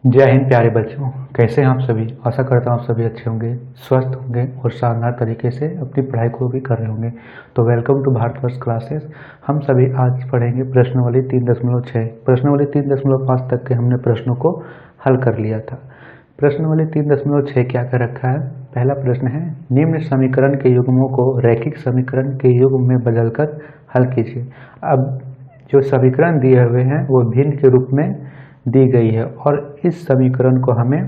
जय हिंद प्यारे बच्चों, कैसे हैं आप सभी। आशा करता हूँ आप सभी अच्छे होंगे, स्वस्थ होंगे और शानदार तरीके से अपनी पढ़ाई को भी कर रहे होंगे। तो वेलकम टू भारतवर्ष क्लासेस। हम सभी आज पढ़ेंगे प्रश्नावली 3.6। प्रश्नावली 3.5 तक के हमने प्रश्नों को हल कर लिया था। प्रश्नावली 3.6 क्या कर रखा है। पहला प्रश्न है, निम्न समीकरण के युग्मों को रैखिक समीकरण के युग्म में बदलकर हल कीजिए। अब जो समीकरण दिए हुए हैं वो भिन्न के रूप में दी गई है और इस समीकरण को हमें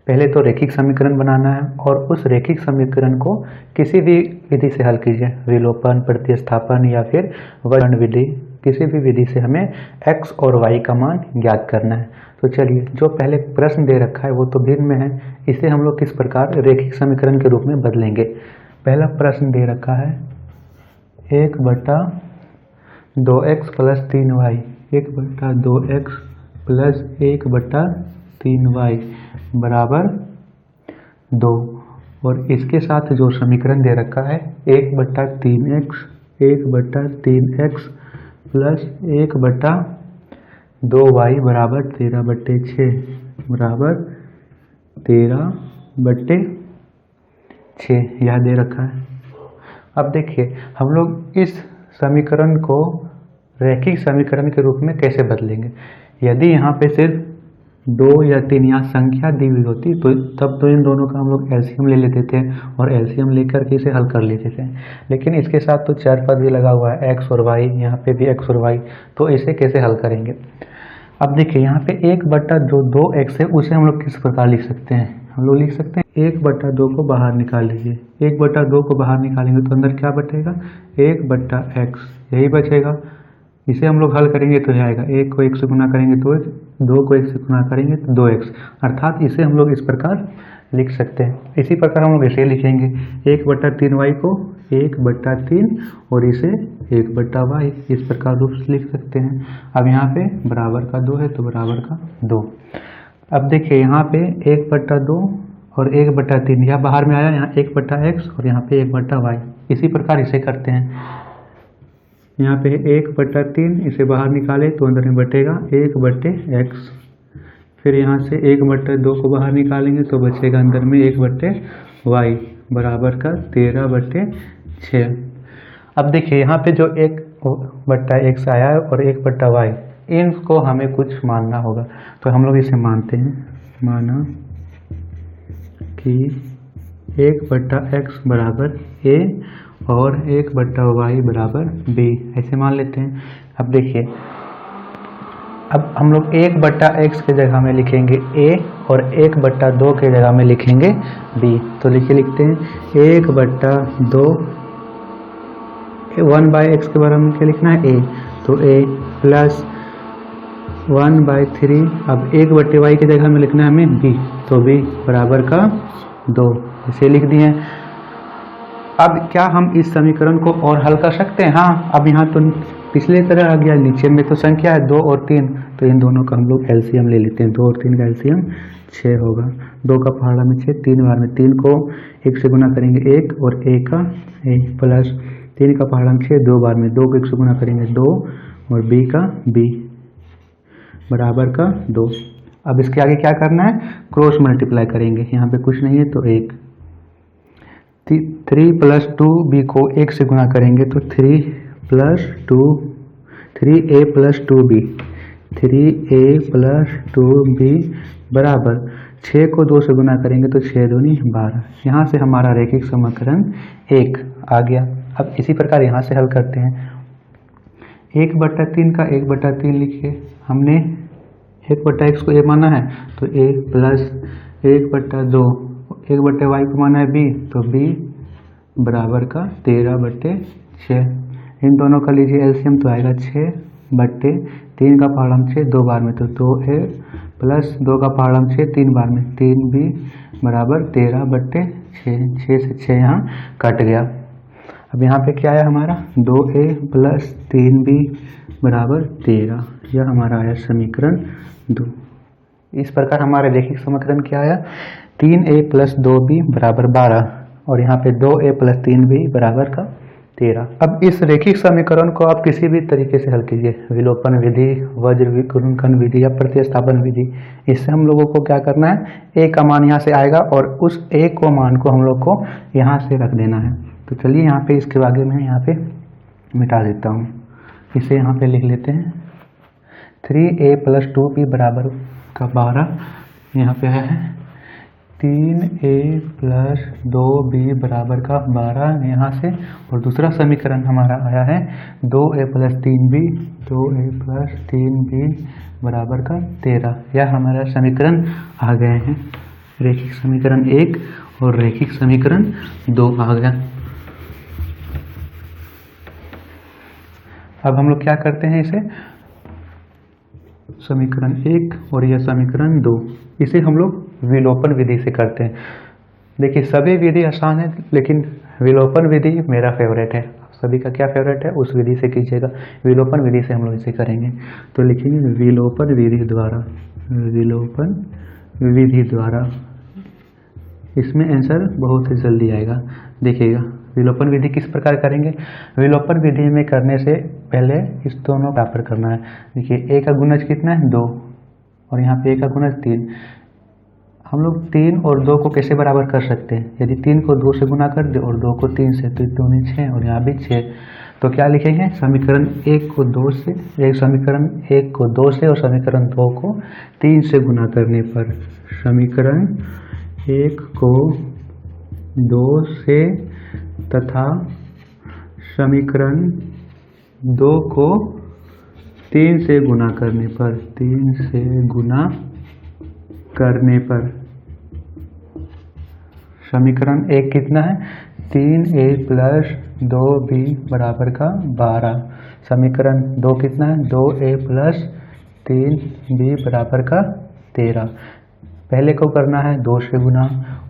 पहले तो रैखिक समीकरण बनाना है और उस रैखिक समीकरण को किसी भी विधि से हल कीजिए, विलोपन, प्रतिस्थापन या फिर वर्गीकरण विधि, किसी भी विधि से हमें x और y का मान ज्ञात करना है। तो चलिए, जो पहले प्रश्न दे रखा है वो तो भिन्न में है, इसे हम लोग किस प्रकार रैखिक समीकरण के रूप में बदलेंगे। पहला प्रश्न दे रखा है 1/2x + 3y, 1/2x + 1/3y बराबर 2। और इसके साथ जो समीकरण दे रखा है 1/3x + 1/2y बराबर 13/6 बराबर 13/6 यह दे रखा है। अब देखिए, हम लोग इस समीकरण को रैखिक समीकरण के रूप में कैसे बदलेंगे। यदि यहाँ पे सिर्फ 2 या 3 या संख्या दी हुई होती तो तब तो इन दोनों का हम लोग एलसीएम ले लेते थे और एलसीएम लेकर के इसे हल कर लेते थे। लेकिन इसके साथ तो चर पद भी लगा हुआ है, x और y, यहाँ पे भी x और y, तो इसे कैसे हल करेंगे। अब देखिए, यहाँ पे 1/2 2x है, उसे हम लोग किस प्रकार लिख सकते हैं। हम लोग लिख सकते हैं 1/2 को बाहर निकाल लीजिए। 1/2 को बाहर निकालेंगे तो अंदर क्या बचेगा, 1/x यही बचेगा। इसे हम लोग हल करेंगे तो यह आएगा, 1 को 1 से गुना करेंगे तो 1, 2 को 1 से गुना करेंगे तो 2x, अर्थात इसे हम लोग इस प्रकार लिख सकते हैं। इसी प्रकार हम लोग इसे लिखेंगे 1/3y को 1/3 और इसे 1/y, इस प्रकार रूप से लिख सकते हैं। अब यहाँ पे बराबर का 2 है तो बराबर का 2। अब देखिए, यहाँ पे 1/2 और 1/3 यह बाहर में आया, यहाँ 1/x और यहाँ पे 1/y। इसी प्रकार इसे करते हैं। यहाँ पे 1/3 इसे बाहर निकाले तो अंदर में बटेगा 1/x। फिर यहाँ से 1/2 को बाहर निकालेंगे तो बचेगा अंदर में 1/y बराबर का 13/6। अब देखिए, यहाँ पे जो 1/x आया है और 1/y, इनको हमें कुछ मानना होगा। तो हम लोग इसे मानते हैं, माना कि 1/x बराबर a और 1/y बराबर b, ऐसे मान लेते हैं। अब देखिए, अब हम लोग 1/x के जगह में लिखेंगे a और 1/2 के जगह में लिखेंगे b। तो लिखते हैं 1/2, 1/x के बराबर में क्या लिखना है a, तो a प्लस 1/3, अब 1/y की जगह में लिखना है हमें b, तो b बराबर का 2, इसे लिख दिए। अब क्या हम इस समीकरण को और हल कर सकते हैं। हाँ, अब यहाँ तो पिछले तरह आ गया, नीचे में तो संख्या है 2 और 3, तो इन दोनों का हम लोग एलसीएम ले लेते हैं। 2 और 3 का एलसीएम 6 होगा। 2 का पहाड़ा में 6, 3 बार में 3 को 1 से गुना करेंगे 1 और a का a प्लस 3 का पहाड़ा में 6, 2 बार में 2 को 1 से गुना करेंगे 2 और b का b बराबर का 2। अब इसके आगे क्या करना है, क्रॉस मल्टीप्लाई करेंगे। यहाँ पे कुछ नहीं है तो 1, 3 + 2b को 1 से गुना करेंगे तो 3a + 2b, 3a + 2b बराबर 6 को 2 से गुना करेंगे तो 6 दूनी 12। यहाँ से हमारा रैखिक समीकरण 1 आ गया। अब इसी प्रकार यहाँ से हल करते हैं। 1/3 का 1/3 लिखिए, हमने 1/x को a माना है तो a प्लस 1/2, 1/y को माना है b, तो b बराबर का 13/6। इन दोनों का लीजिए एलसीएम तो आएगा 6/3 का पहाड़ा में 6, 2 बार में तो 2a प्लस 2 का पहाड़ा में 6, 3 बार में 3b बराबर 13/6। 6 से 6 यहाँ कट गया। अब यहाँ पे क्या आया हमारा, 2a + 3b बराबर 13, यह हमारा आया समीकरण 2। इस प्रकार हमारे रैखिक समीकरण क्या आया, 3a + 2b बराबर 12 और यहाँ पे 2a + 3b बराबर का 13। अब इस रेखिक समीकरण को आप किसी भी तरीके से हल कीजिए, विलोपन विधि, वज्र गुणनखंड विधि या प्रतिस्थापन विधि। इससे हम लोगों को क्या करना है, ए का मान यहाँ से आएगा और उस ए को मान को हम लोग को यहाँ से रख देना है। तो चलिए यहाँ पे इसके आगे मैं यहाँ पे मिटा देता हूँ, इसे यहाँ पे लिख लेते हैं 3a + 2b बराबर का 12। यहाँ पे है 3a + 2b बराबर का 12 यहाँ से। और दूसरा समीकरण हमारा आया है 2a + 3b, 2a + 3b बराबर का 13। यह हमारा समीकरण आ गए हैं, रेखिक समीकरण 1 और रेखिक समीकरण 2 आ गया। अब हम लोग क्या करते हैं, इसे समीकरण 1 और यह समीकरण 2, इसे हम लोग विलोपन विधि से करते हैं। देखिए सभी विधि आसान है, लेकिन विलोपन विधि मेरा फेवरेट है। सभी का क्या फेवरेट है, उस विधि से कीजिएगा। विलोपन विधि से हम लोग इसे करेंगे, तो लिखेंगे विलोपन विधि द्वारा, विलोपन विधि द्वारा। इसमें आंसर बहुत ही जल्दी आएगा। देखिएगा विलोपन विधि किस प्रकार करेंगे। विलोपन विधि में करने से पहले इस दोनों बराबर करना है। देखिए a का गुणज कितना है, 2, और यहाँ पे a का गुणज 3। हम लोग 3 और 2 को कैसे बराबर कर सकते हैं, यदि 3 को 2 से गुना कर दे और 2 को 3 से, तो 2 में 6 और यहाँ भी 6। तो क्या लिखेंगे, समीकरण 1 को 2 से, समीकरण 1 को 2 से और समीकरण 2 को 3 से गुना करने पर, समीकरण 1 को 2 से तथा समीकरण 2 को 3 से गुना करने पर, 3 से गुना करने पर समीकरण 1 कितना है, 3a + 2b बराबर का 12। समीकरण 2 कितना है, 2a + 3b बराबर का 13। पहले को करना है 2 से गुना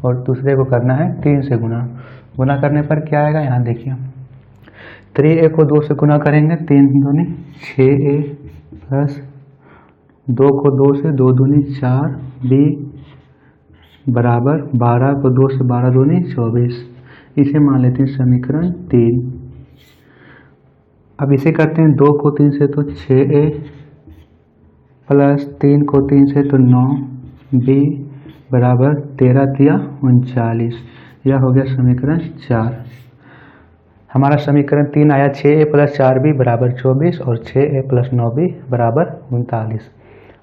और दूसरे को करना है 3 से गुना। गुना करने पर क्या आएगा, यहाँ देखिए 3a को 2 से गुना करेंगे, 3 दूनी 6a + 2 को 2 से, 2 दूनी 4b बराबर 12 को 2 से, 12 दूनी 24। इसे मान लेते हैं समीकरण 3। अब इसे करते हैं 2 को 3 से तो 6a + 3 को 3 से तो 9b बराबर 13 × 39। यह हो गया समीकरण 4। हमारा समीकरण 3 आया 6a + 4b बराबर 24 और 6a + 9b बराबर 39।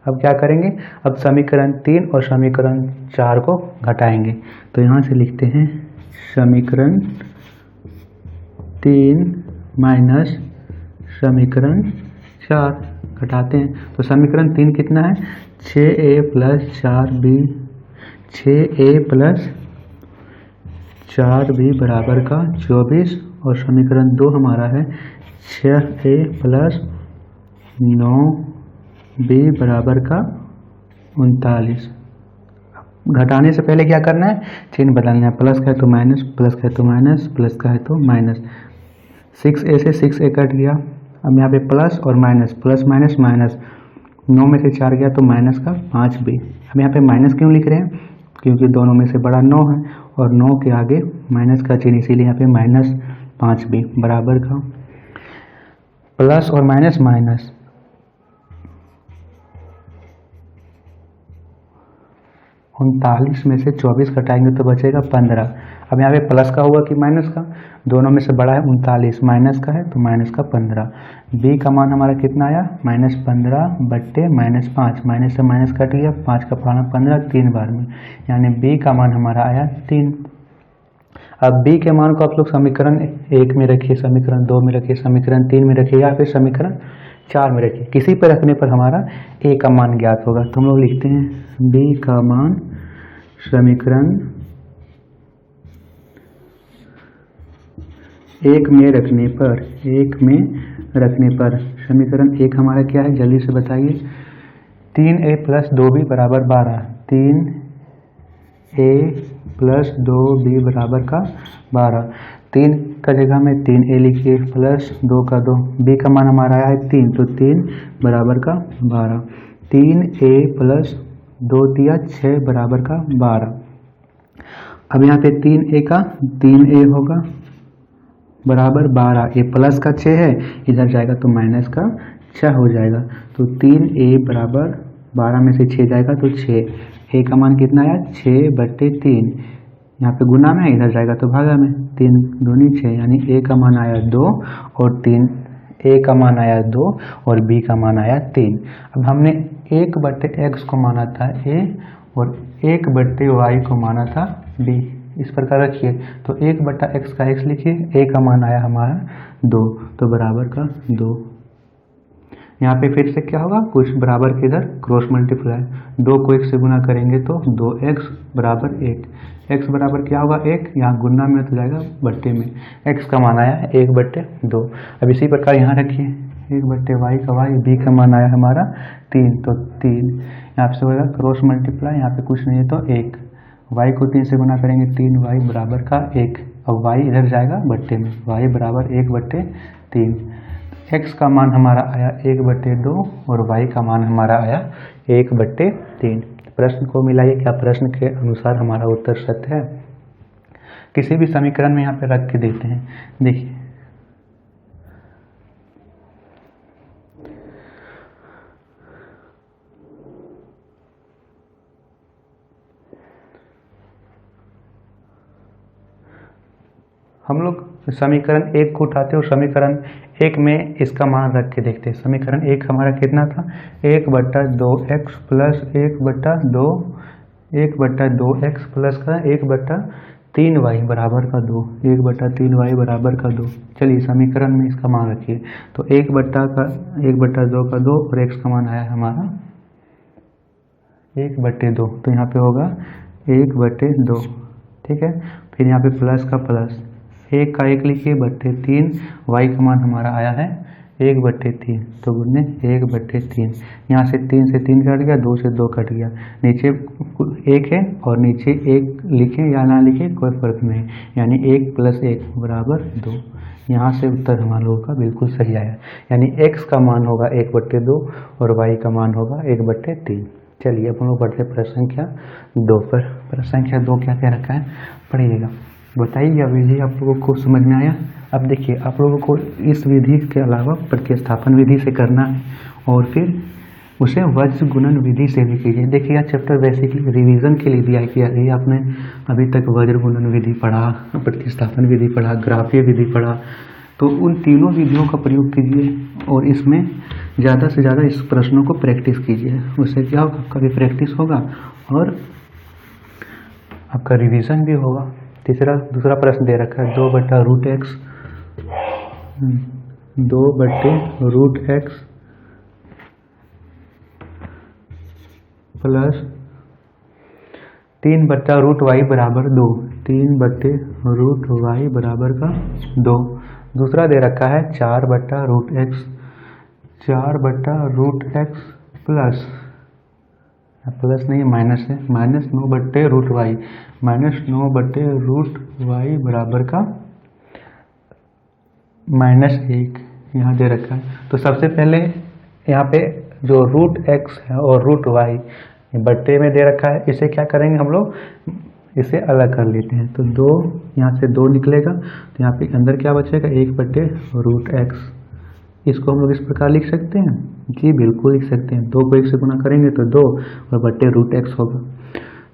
अब क्या करेंगे, अब समीकरण 3 और समीकरण 4 को घटाएंगे। तो यहाँ से लिखते हैं समीकरण 3 माइनस समीकरण 4, घटाते हैं तो समीकरण 3 कितना है, 6a + 4b, 6a + 4b बराबर का 24 और समीकरण 2 हमारा है 6a + 9b बराबर का 39। घटाने से पहले क्या करना है, चिन्ह बदलना है, प्लस का है तो माइनस, प्लस का है तो माइनस, प्लस का है तो माइनस। 6a से 6a कट गया, अब यहाँ पे प्लस और माइनस, प्लस माइनस माइनस, 9 में से 4 गया तो माइनस का 5b। हम यहाँ पे माइनस क्यों लिख रहे हैं, क्योंकि दोनों में से बड़ा 9 है और 9 के आगे माइनस का चिन्ह, इसीलिए यहाँ पे -5b बराबर का प्लस और माइनस माइनस, 39 में से 24 घटाएंगे तो बचेगा 15। अब यहाँ पे प्लस का हुआ कि माइनस का, दोनों में से बड़ा है 39, माइनस का है तो माइनस का 15। b का मान हमारा कितना आया, -15 बट्टे -5, माइनस से माइनस कट गया, 5 का पाना 15, 3 बार में, यानी b का मान हमारा आया 3। अब b के मान को आप लोग समीकरण 1 में रखिए, समीकरण 2 में रखिए, समीकरण 3 में रखिए या फिर समीकरण 4 में रखिए, किसी पर रखने पर हमारा a का मान ज्ञात होगा। तो हम लोग लिखते हैं b का मान समीकरण 1 में रखने पर, 1 में रखने पर समीकरण 1 हमारा क्या है, जल्दी से बताइए, 3a + 2b बराबर 12, 3a + 2b बराबर का 12, 3 का जगह में 3a लिखिए, प्लस 2 का 2, b का मान हमारा आया है 3, तो 3 बराबर का 12, 3a + 2 दिया 6 बराबर का 12। अब यहाँ पे 3a का 3a होगा, बराबर 12, ये प्लस का 6 है, इधर जाएगा तो माइनस का 6 हो जाएगा। तो 3a बराबर 12 में से 6 जाएगा तो 6, a का मान कितना आया 6/3, यहाँ पे गुना में इधर जाएगा तो भागा में, 3 दूनी 6, यानी a का मान आया 2 और 3, a का मान आया 2 और b का मान आया 3। अब हमने 1/x को माना था a और 1/y को माना था b, इस प्रकार रखिए। तो 1/x का x लिखिए, a का मान आया हमारा 2, तो बराबर का 2। यहाँ पे फिर से क्या होगा, कुछ बराबर के इधर क्रॉस मल्टीप्लाई, 2 को 1 से गुना करेंगे तो 2x बराबर 1, x बराबर क्या होगा 1, यहाँ गुना में तो जाएगा बट्टे में, x का मान आया 1/2। अब इसी प्रकार यहाँ रखिए 1/y का y, b का मान आया हमारा 3, तो 3 यहाँ से होगा क्रॉस मल्टीप्लाई, यहाँ पे कुछ नहीं है तो 1, y को 3 से गुना करेंगे 3y बराबर का 1, अब y इधर जाएगा बट्टे में, y बराबर 1/3, x का मान हमारा आया 1/2 और y का मान हमारा आया 1/3। प्रश्न को मिलाइए, क्या प्रश्न के अनुसार हमारा उत्तर सत्य है। किसी भी समीकरण में यहाँ पे रख के देते हैं, देखिए हम लोग समीकरण 1 को उठाते हैं और समीकरण 1 में इसका मान रख के देखते हैं। समीकरण 1 हमारा कितना था, 1/2x प्लस 1/2x प्लस का 1/3y बराबर का 2, 1/3y बराबर का 2। चलिए समीकरण में इसका मान रखिए, तो 1/2 का 2 और x का मान आया हमारा 1/2, तो यहाँ पे होगा 1/2, ठीक है। फिर यहाँ पे प्लस का प्लस, 1 का 1 लिखिए बट्टे 3, y का मान हमारा आया है 1/3, तो गुने 1/3, यहाँ से 3 से 3 कट गया, 2 से 2 कट गया, नीचे 1 है और नीचे 1 लिखें या ना लिखें कोई फर्क नहीं, यानी 1 + 1 बराबर 2। यहाँ से उत्तर हमारा लोगों का बिल्कुल सही आया, यानी x का मान होगा 1/2 और y का मान होगा 1/3। चलिए अब हम लोग बढ़ते प्रश्न संख्या 2 पर। प्रश्न संख्या 2 क्या कह रखा है, पढ़िएगा, बताइए यह विधि आप लोगों को समझ में आया। अब देखिए आप लोगों को इस विधि के अलावा प्रतिस्थापन विधि से करना है और फिर उसे वज्र गुणन विधि से भी कीजिए। देखिए यह चैप्टर बेसिकली रिवीजन के लिए दिया है कि यदि आपने अभी तक वज्र गुणन विधि पढ़ा, प्रतिस्थापन विधि पढ़ा, ग्राफीय विधि पढ़ा, तो उन तीनों विधियों का प्रयोग कीजिए और इसमें ज़्यादा से ज़्यादा इस प्रश्नों को प्रैक्टिस कीजिए। उससे क्या होगा, आपका भी प्रैक्टिस होगा और आपका रिवीजन भी होगा। दूसरा प्रश्न दे रखा है 2/√x प्लस 3/√y बराबर 2, 3/√y बराबर का 2। दूसरा दे रखा है 4/√x प्लस नहीं माइनस है, -9/√y, -9/√y बराबर का -1 यहाँ दे रखा है। तो सबसे पहले यहाँ पे जो √x है और √y बट्टे में दे रखा है, इसे क्या करेंगे हम लोग, इसे अलग कर लेते हैं। तो 2 यहाँ से 2 निकलेगा, तो यहाँ पे अंदर क्या बचेगा 1/√x। इसको हम लोग इस प्रकार लिख सकते हैं, जी बिल्कुल लिख सकते हैं। 2 को 1 से गुना करेंगे तो 2 और /√x होगा,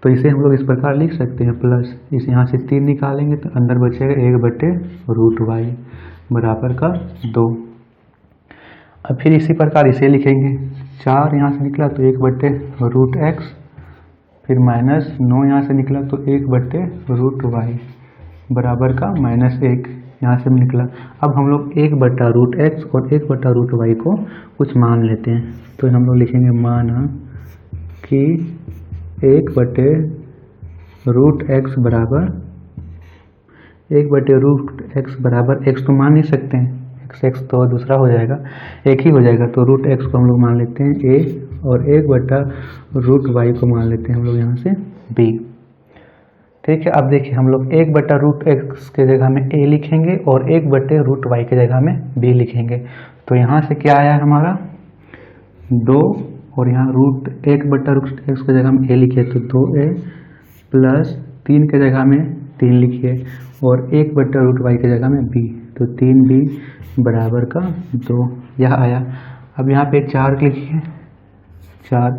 तो इसे हम लोग इस प्रकार लिख सकते हैं। प्लस इस यहाँ से 3 निकालेंगे तो अंदर बचेगा 1/√y बराबर का 2। अब फिर इसी प्रकार इसे लिखेंगे, 4 यहाँ से निकला तो 1/√x, फिर -9 यहाँ से निकला तो 1/√y बराबर का -1 यहाँ से निकला। अब हम लोग 1/√x और 1/√y को कुछ मान लेते हैं, तो हम लोग लिखेंगे माना कि 1/√x बराबर x तो मान नहीं सकते हैं, x तो दूसरा हो जाएगा, एक ही हो जाएगा, तो √x को हम लोग मान लेते हैं a और 1/√y को मान लेते हैं हम लोग यहाँ से b। ठीक है, अब देखिए हम लोग 1/√x के जगह में a लिखेंगे और 1/√y के जगह में b लिखेंगे। तो यहाँ से क्या आया हमारा 2 और यहाँ 1/√x के जगह में a लिखे तो 2a प्लस 3 के जगह में 3 लिखिए और 1/√y की जगह में b, तो 3b बराबर का 2 यह आया। अब यहाँ पे 4 लिखिए, 4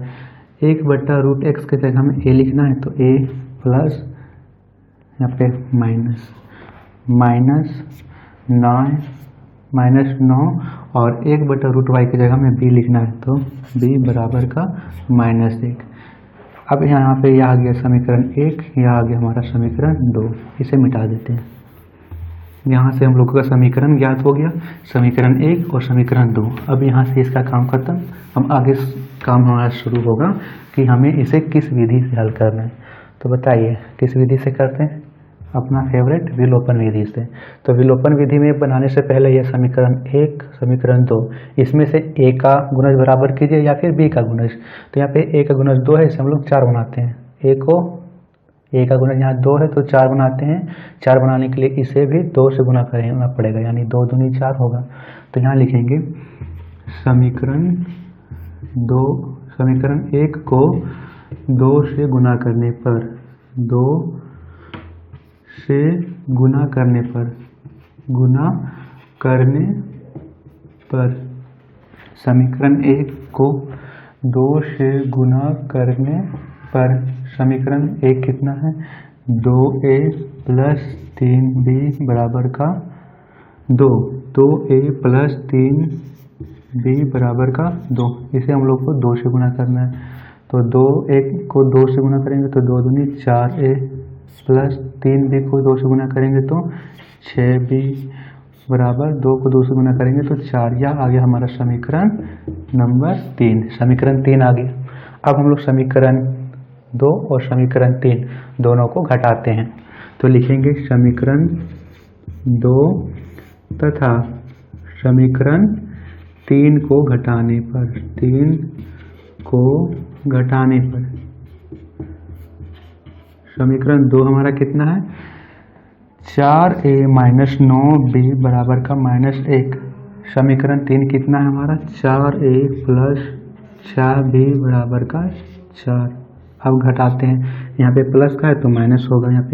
1/√x की जगह में a लिखना है, तो a प्लस यहाँ पे -9 और 1/√y की जगह में b लिखना है, तो b बराबर का -1। अब यहाँ पे यह आ गया समीकरण 1, यह आ गया हमारा समीकरण 2। इसे मिटा देते हैं। यहाँ से हम लोगों का समीकरण ज्ञात हो गया, समीकरण 1 और समीकरण 2। अब यहाँ से इसका काम खत्म। हम आगे काम हमारा शुरू होगा कि हमें इसे किस विधि से हल करना है। तो बताइए किस विधि से करते हैं? अपना फेवरेट विलोपन विधि से। तो विलोपन विधि में बनाने से पहले यह समीकरण 1, समीकरण 2, इसमें से a का गुणज बराबर कीजिए या फिर b का गुणज। तो यहाँ पे a का गुणज 2 है, इसे हम लोग 4 बनाते हैं। a का गुणज यहाँ 2 है तो 4 बनाते हैं। 4 बनाने के लिए इसे भी 2 से गुना करना पड़ेगा, यानी 2 दूनी 4 होगा। तो यहाँ लिखेंगे समीकरण 1 को 2 से गुना करने पर, 2 से गुना करने पर समीकरण 1 को 2 से गुना करने पर समीकरण 1 कितना है? 2a प्लस 3b बराबर का 2, 2a प्लस 3b बराबर का 2। इसे हम लोग को 2 से गुना करना है, तो 2a को 2 से गुना करेंगे तो 2 दूनी 4a प्लस 3b को 2 से गुना करेंगे तो 6b बराबर 2 को 2 से गुना करेंगे तो 4। यह आ गया हमारा समीकरण नंबर 3। समीकरण 3 आ गया। अब हम लोग समीकरण 2 और समीकरण 3 दोनों को घटाते हैं। तो लिखेंगे समीकरण 2 तथा समीकरण 3 को घटाने पर समीकरण 2 हमारा कितना है? 4a माइनस 9b बराबर का -1। समीकरण 3 कितना है हमारा? 4a प्लस 4b बराबर का 4। अब घटाते हैं, यहाँ पे प्लस का है तो माइनस होगा, यहाँ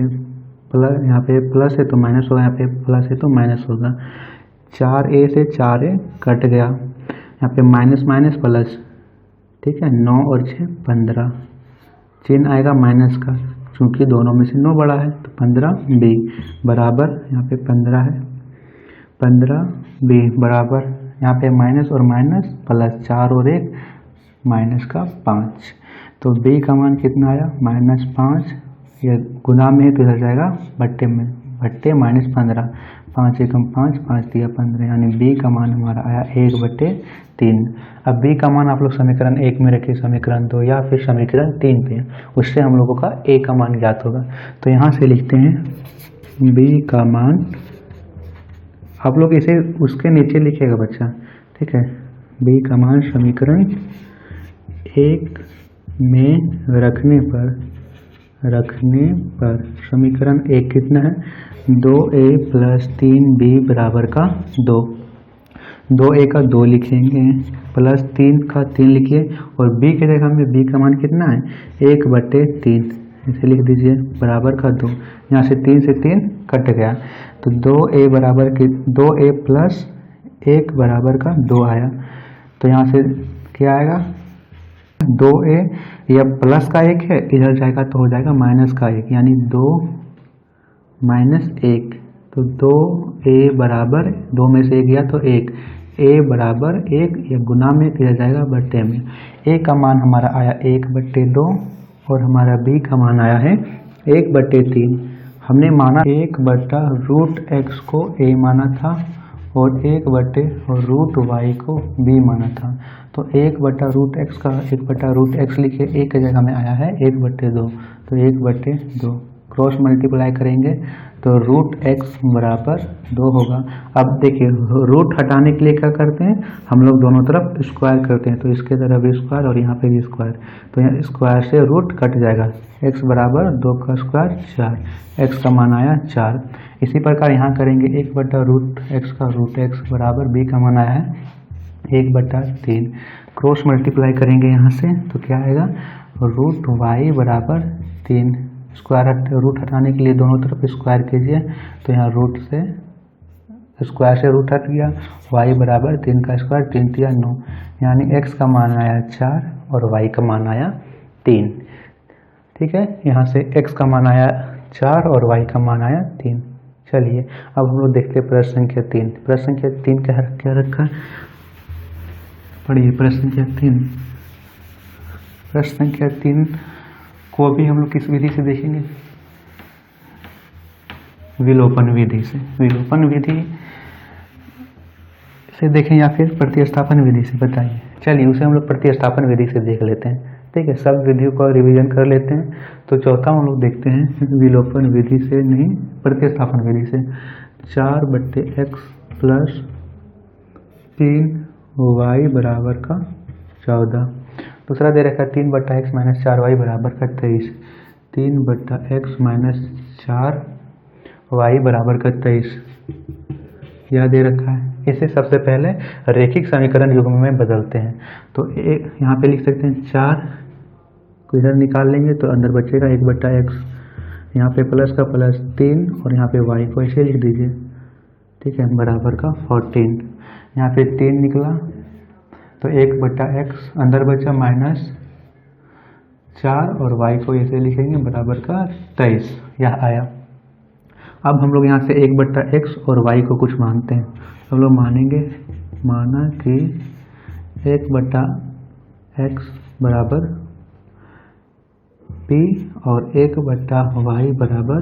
पे प्लस है तो माइनस होगा, यहाँ पे प्लस है तो माइनस होगा। 4a से 4a कट गया, यहाँ पे माइनस माइनस प्लस, ठीक है। 9 और 6 15, चिन्ह आएगा माइनस का, चूँकि दोनों में से 9 बड़ा है तो 15b बराबर, यहाँ पे 15 है, 15b बराबर यहाँ पे माइनस और माइनस प्लस 4 और 1 माइनस का 5। तो b का मान कितना आया? -5। ये गुना में है तो इधर जाएगा बट्टे में, बट्टे -15, 5 एकम 5, 5 दिया 15, यानी b का मान हमारा आया 1/3। अब b का मान आप लोग समीकरण 1 में रखिए, समीकरण 2 या फिर समीकरण 3 पे, उससे हम लोगों का a का मान ज्ञात होगा। तो यहाँ से लिखते हैं b का मान, आप लोग इसे उसके नीचे लिखिएगा बच्चा, ठीक है। b का मान समीकरण 1 में रखने पर समीकरण 1 कितना है? 2a प्लस 3b बराबर का 2। 2a का 2 लिखेंगे प्लस 3 का 3 लिखिए और b के जगह में b का मान कितना है? 1/3, इसे लिख दीजिए बराबर का 2। यहाँ से 3 से 3 कट गया तो 2a प्लस 1 बराबर का 2 आया। तो यहाँ से क्या आएगा? 2a, यह प्लस का 1 है, इधर जाएगा तो हो जाएगा माइनस का 1, यानी 2 - 1। तो 2a बराबर 2 में से 1 गया तो 1, a बराबर 1, यह गुना में किया जाएगा बट्टे में। a का मान हमारा आया 1/2 और हमारा b का मान आया है 1/3। हमने माना 1/√x को a माना था और 1/√y को b माना था। तो 1/√x का 1/√x लिखिए, a की जगह में आया है 1/2, तो 1/2 क्रॉस मल्टीप्लाई करेंगे तो √x बराबर 2 होगा। अब देखिए रूट हटाने के लिए क्या करते हैं हम लोग, दोनों तरफ स्क्वायर करते हैं, तो इसके तरफ भी स्क्वायर और यहाँ पे भी स्क्वायर, तो यहाँ स्क्वायर से रूट कट जाएगा। x बराबर 2 का स्क्वायर 4, x का मान आया 4। इसी प्रकार यहाँ करेंगे 1/√x का √x बराबर b का मान आया है 1/3, क्रॉस मल्टीप्लाई करेंगे यहाँ से तो क्या आएगा? √y बराबर 3, रूट हटाने के लिए दोनों तरफ स्क्वायर कीजिए, तो यहाँ रूट से स्क्वायर से रूट हट गया, y बराबर 3 का स्क्वायर 3 तिया 9, यानी x का मान आया 4 और y का मान आया 3। ठीक है, यहाँ से x का मान आया 4 और y का मान आया 3। चलिए अब हम लोग देखते हैं प्रश्न संख्या 3। प्रश्न संख्या 3 क्या रखा है, पढ़िए प्रश्न संख्या 3। प्रश्न संख्या 3 को भी हम लोग किस विधि से देखेंगे, विलोपन विधि से। विलोपन विधि से देखें या फिर प्रतिस्थापन विधि से, बताइए। चलिए उसे हम लोग प्रतिस्थापन विधि से देख लेते हैं। ठीक है, सब विधियों का रिवीजन कर लेते हैं। तो चौथा हम लोग देखते हैं विलोपन विधि से, नहीं प्रतिस्थापन विधि से। 4/x प्लस 3y बराबर का 14। दूसरा दे रखा है 3/x माइनस 4y बराबर का 23। 3/x माइनस 4y बराबर का 23 यह दे रखा है। इसे सबसे पहले रैखिक समीकरण युग्म में बदलते हैं। तो यहाँ पे लिख सकते हैं 4 को इधर निकाल लेंगे तो अंदर बचेगा 1/x, यहाँ पे प्लस का प्लस 3 और यहाँ पे y को ऐसे लिख दीजिए। ठीक है, बराबर का 14। यहाँ पे 3 निकला तो 1/x अंदर बचा माइनस 4 और y को ऐसे लिखेंगे बराबर का 23, यह आया। अब हम लोग यहाँ से 1/x और y को कुछ मानते हैं। हम लोग माना कि 1/x बराबर p और 1/y बराबर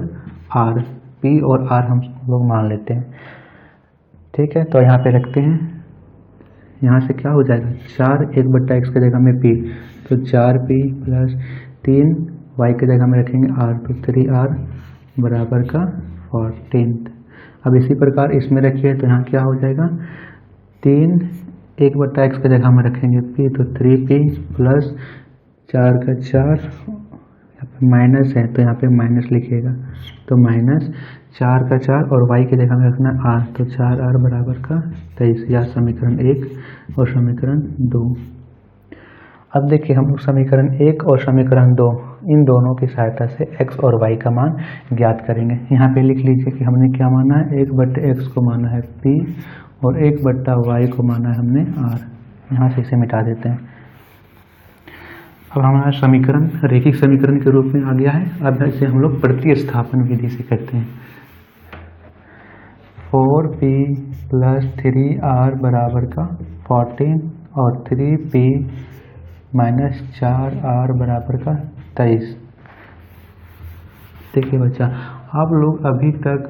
r। p और r हम लोग मान लेते हैं। ठीक है, तो यहाँ पे रखते हैं। यहाँ से क्या हो जाएगा, 4 1/x की जगह में p, तो 4p प्लस 3y की जगह में रखेंगे r, तो 3r बराबर का 14। अब इसी प्रकार इसमें रखिए तो यहाँ क्या हो जाएगा, 3 1/x की जगह में रखेंगे p, तो 3p प्लस 4 का 4, यहाँ पे माइनस है तो यहाँ पे माइनस लिखिएगा, तो माइनस 4 का 4 और y की जगह में रखना r, तो 4r बराबर का 23। यह समीकरण 1 और समीकरण 2। अब देखिए हम लोग समीकरण 1 और समीकरण 2 इन दोनों की सहायता से x और y का मान ज्ञात करेंगे। यहाँ पे लिख लीजिए कि हमने क्या माना है, 1/x को माना है p और 1/y को माना है हमने r। यहाँ से इसे मिटा देते हैं। अब हमारा समीकरण रैखिक समीकरण के रूप में आ गया है। अब इसे हम लोग प्रतिस्थापन विधि से करते हैं। 4p प्लस 3r बराबर का 14 और 3p माइनस 4r बराबर का 23। देखिए बच्चा, आप लोग अभी तक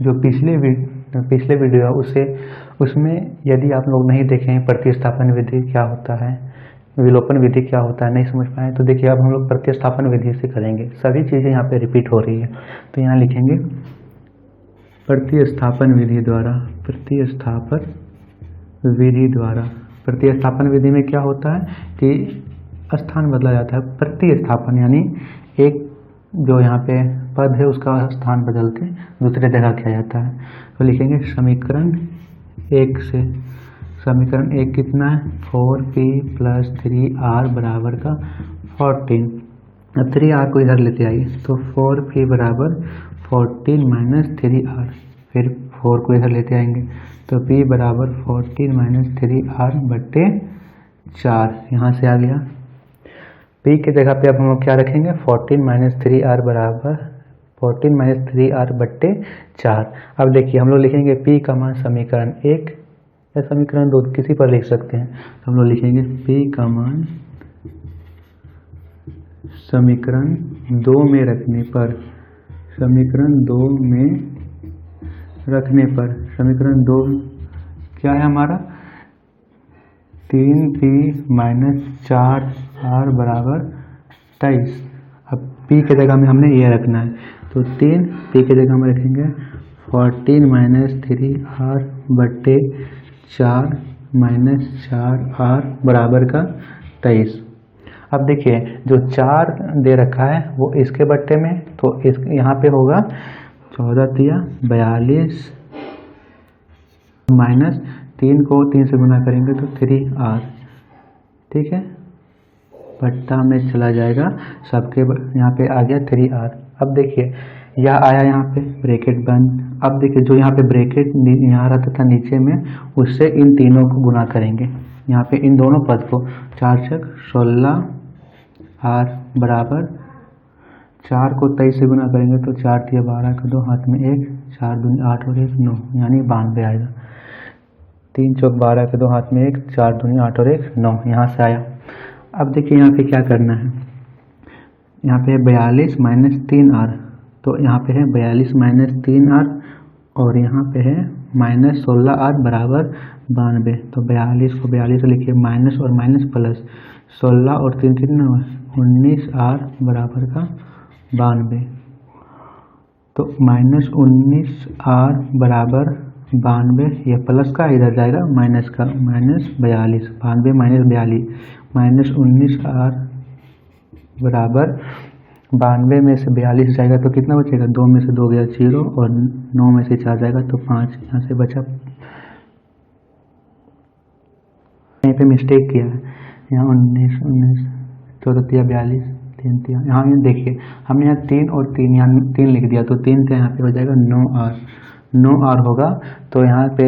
जो पिछले वीडियो उसमें यदि आप लोग नहीं देखें प्रतिस्थापन विधि क्या होता है, विलोपन विधि क्या होता है, नहीं समझ पाए, तो देखिए अब हम लोग प्रतिस्थापन विधि से करेंगे। सभी चीज़ें यहाँ पे रिपीट हो रही है, तो यहाँ लिखेंगे प्रतिस्थापन विधि द्वारा। प्रतिस्थापन विधि में क्या होता है कि स्थान बदला जाता है। प्रतिस्थापन यानी एक जो यहाँ पे पद है उसका स्थान बदल के दूसरे जगह किया जाता है। तो लिखेंगे समीकरण 1 से, समीकरण 1 कितना है, 4p प्लस 3r बराबर का 14। अब 3r को इधर लेते आइए, तो 4p बराबर 14 माइनस 3r, फिर 4 को इधर लेते आएंगे तो p बराबर 14 माइनस 3r बट्टे 4, यहाँ से आ गया। p की जगह पे अब हम लोग क्या रखेंगे, 14 माइनस 3r बराबर 14 माइनस 3r बट्टे 4। अब देखिए हम लोग लिखेंगे p का मान समीकरण 1 या समीकरण 2 किसी पर लिख सकते हैं। तो हम लोग लिखेंगे p का मान समीकरण 2 में रखने पर, समीकरण 2 में रखने पर, समीकरण 2 क्या है हमारा, 3p माइनस 4r बराबर 23। अब p के जगह में हमने ये रखना है, तो 3 p के जगह में रखेंगे 14 माइनस 3r बट्टे 4 माइनस 4r बराबर का 23। अब देखिए जो 4 दे रखा है वो इसके बट्टे में, तो इस यहाँ पे होगा 14 तिया 42 माइनस 3 को 3 से गुना करेंगे तो 3r। ठीक है, बट्टा में चला जाएगा सबके यहाँ पे आ गया 3r। अब देखिए यह आया यहाँ पे ब्रैकेट बंद। अब देखिए जो यहाँ पे ब्रैकेट यहाँ रहता था नीचे में, उससे इन तीनों को गुना करेंगे यहाँ पे इन दोनों पद को। 4 छक 16 r बराबर 4 को 23 से गुना करेंगे तो 4 तिया 12 का 2 हाथ में 1, 4 दूनी 8 और 1 9, यानी 92 आएगा। 3 चौक 12 के 2 हाथ में 1, 4 दूनी 8 और 1 9, यहाँ से आया। अब देखिए यहाँ पे क्या करना है, यहाँ पे है 42 माइनस 3r, तो यहाँ पे है 42 माइनस 3r और यहाँ पे है माइनस 16r बराबर 92। तो 42 को 42 लिखिए, माइनस और माइनस प्लस, 16 और 3 कितना 19r बराबर का 92। तो माइनस 19r बराबर 92, यह प्लस का इधर जाएगा माइनस का, माइनस 42, 92 माइनस 42, माइनस 19r बराबर 92 में से 42 जाएगा तो कितना बचेगा, 2 में से 2 गया 0 और 9 में से 4 जाएगा तो 5, यहाँ से बचा। यहीं पे मिस्टेक किया है, यहाँ 19 19 14 तिया 42 3 तिया, यहाँ देखिए हमने यहाँ 3 और 3 यहाँ 3 लिख दिया तो 3 तिया यहाँ पे हो जाएगा 9r होगा। तो यहाँ पे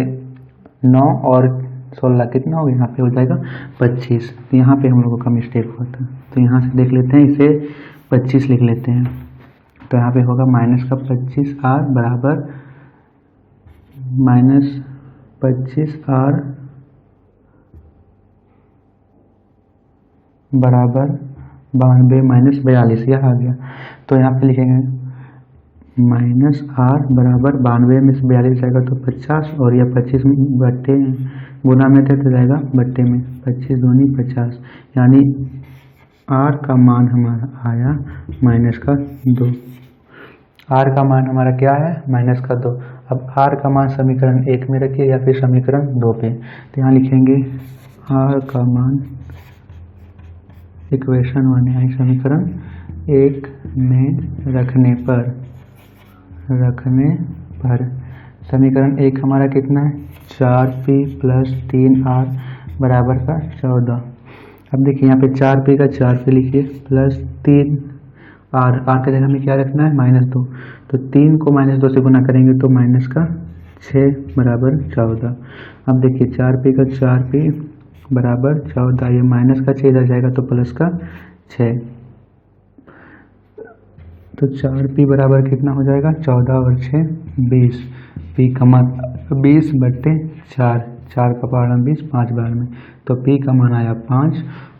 9 और 16 कितना होगा, यहाँ पे हो जाएगा 25। तो यहाँ पे हम लोगों का मिस्टेक हुआ था, तो यहाँ से देख लेते हैं, इसे 25 लिख लेते हैं। तो यहाँ पे होगा माइनस का 25r बराबर माइनस 25r बराबर 92 माइनस 42, यह आ गया। तो यहाँ पे लिखेंगे माइनस r बराबर 92 में से 42 जाएगा तो 50 और यह 25 बट्टे गुना में थे तो जाएगा बट्टे में, 25 दूनी 50, यानी r का मान हमारा आया माइनस का 2। r का मान हमारा क्या है, माइनस का 2। अब r का मान समीकरण 1 में रखिए या फिर समीकरण 2 पे, तो यहाँ लिखेंगे r का मान इक्वेशन 1 यानी समीकरण 1 में रखने पर समीकरण 1 हमारा कितना है, 4p प्लस 3r बराबर का 14। अब देखिए यहाँ पे 4p का 4p लिखिए प्लस 3r, r के जगह में क्या रखना है, -2, तो 3 को -2 से गुना करेंगे तो माइनस का 6 बराबर 14। अब देखिए 4p का 4p बराबर 14, ये माइनस का 6 इधर जाएगा तो प्लस का 6, तो 4p बराबर कितना हो जाएगा, 14 और 6 20, p का मान 20 बट्टे 4, 4 का पहाड़ा 20, 5 बार में, तो p का मान आया 5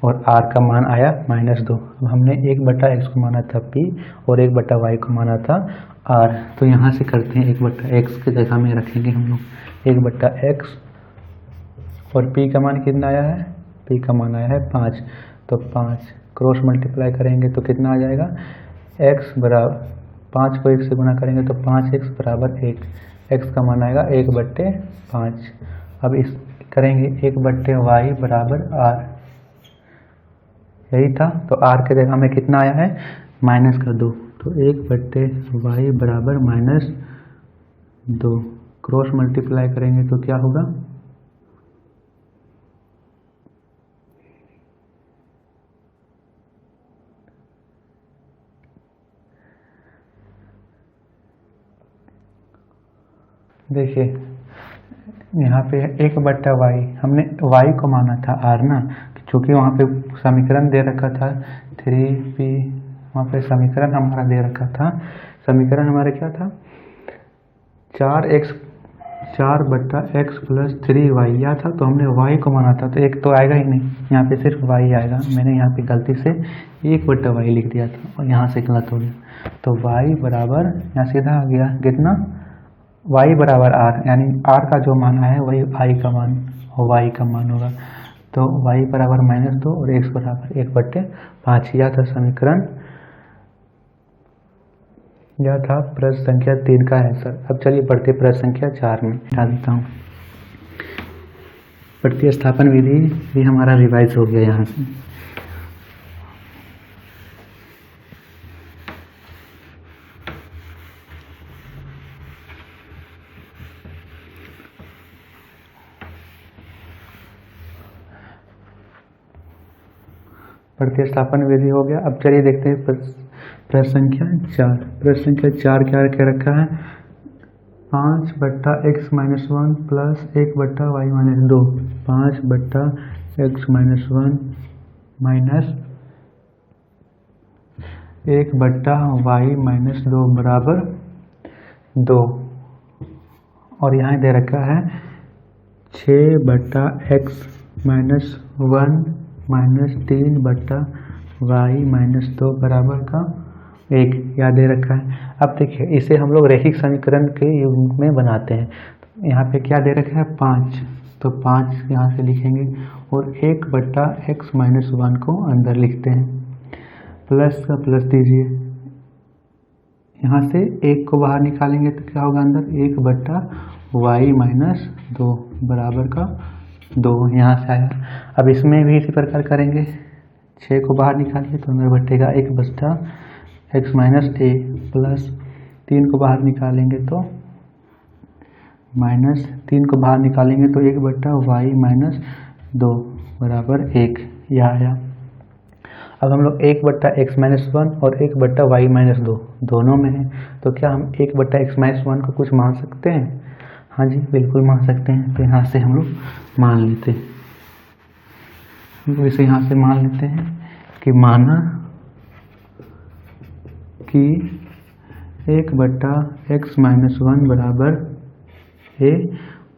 और r का मान आया -2। अब हमने 1 बट्टा x को माना था p और 1 बट्टा y को माना था r, तो यहाँ से करते हैं 1 बट्टा x की जगह में रखेंगे हम लोग 1 बट्टा x और p का मान कितना आया है, p का मान आया है 5, तो 5 क्रॉस मल्टीप्लाई करेंगे तो कितना आ जाएगा, x बराबर 5 को 1 से गुना करेंगे तो 5x बराबर 1, x का मान आएगा 1 बट्टे 5। अब इस करेंगे 1 बट्टे y बराबर r, यही था। तो r के जगह में कितना आया है, माइनस का 2, तो 1 बट्टे y बराबर -2, क्रॉस मल्टीप्लाई करेंगे तो क्या होगा, देखिए यहाँ पे 1 बट्टा y, हमने y को माना था r ना, क्योंकि वहाँ पे समीकरण दे रखा था 3p, वहाँ पे समीकरण हमारा दे रखा था, समीकरण हमारा क्या था 4 बट्टा x प्लस 3y, यह था। तो हमने y को माना था तो 1 तो आएगा ही नहीं, यहाँ पे सिर्फ y आएगा। मैंने यहाँ पे गलती से 1 बट्टा y लिख दिया था और यहाँ से गलत हो गया, तो y बराबर यहाँ सीधा आ गया कितना, y बराबर r, यानी r का जो मान आया है वही y का मान होगा। तो y बराबर -2 और x बराबर 1 बट्टे 5, यह था समीकरण, यह था प्रश्न संख्या 3 का आंसर। अब चलिए बढ़ते प्रश्न संख्या 4 में, हटा देता हूँ। प्रतिस्थापन विधि भी हमारा रिवाइज हो गया यहाँ से। प्रतिस्थापन विधि हो गया। अब चलिए देखते हैं प्रश्न संख्या 4। प्रश्न संख्या 4 क्या रखा है, 5/x-1 plus 1/y-2, 5/x-1 minus 1/y-2 बराबर 2, और यहाँ दे रखा है 6/x-1 माइनस 3/y-2 बराबर का 1, यह दे रखा है। अब देखिए इसे हम लोग रैखिक समीकरण के युग में बनाते हैं। तो यहाँ पे क्या दे रखा है 5, तो 5 यहाँ से लिखेंगे और 1/x-1 को अंदर लिखते हैं, प्लस का प्लस दीजिए, यहाँ से 1 को बाहर निकालेंगे तो क्या होगा अंदर 1/y-2 बराबर का 2, यहाँ से आया। अब इसमें भी इसी प्रकार करेंगे, 6 को बाहर निकालिए तो अंदर बटेगा 1/x-a प्लस 3 को बाहर निकालेंगे तो माइनस 3 को बाहर निकालेंगे तो 1/y-2 बराबर 1, यह आया। अब हम लोग 1/x-1 और 1/y-2 दोनों में है, तो क्या हम 1/x-1 को कुछ मान सकते हैं? हाँ जी, बिल्कुल मान सकते हैं। तो यहाँ से हम लोग मान लेते हैं, तो इसे यहाँ से मान लेते हैं कि माना कि 1/x-1 बराबर a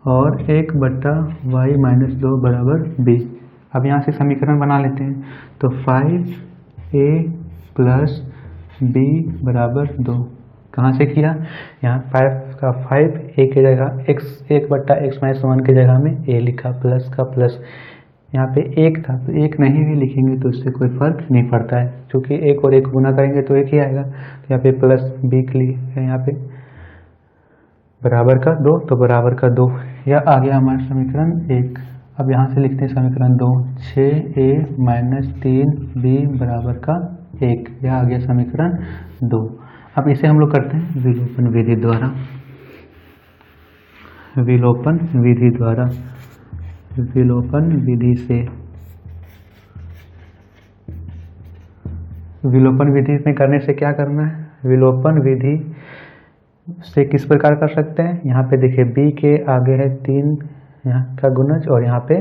और 1/y-2 बराबर b। अब यहाँ से समीकरण बना लेते हैं, तो 5a प्लस b बराबर 2, कहाँ से किया, यहाँ 5 का 5 a की जगह 1/x-1 की जगह में a लिखा, प्लस का प्लस, यहाँ पे 1 था तो 1 नहीं भी लिखेंगे तो इससे कोई फर्क नहीं पड़ता है, क्योंकि 1 और 1 गुना करेंगे तो 1 ही आएगा। तो यहाँ पे प्लस b के लिए है, यहाँ पे बराबर का 2, तो बराबर का 2, यह आ गया हमारा समीकरण 1। अब यहाँ से लिखते हैं समीकरण 2, 6a माइनस 3b बराबर का 1, यह आ गया समीकरण 2। अब इसे हम लोग करते हैं विलोपन विधि द्वारा, विलोपन विधि द्वारा, विलोपन विधि से, विलोपन विधि में करने से क्या करना है, विलोपन विधि से किस प्रकार कर सकते हैं, यहाँ पे देखिए b के आगे है 3 यहाँ का गुणज और यहाँ पे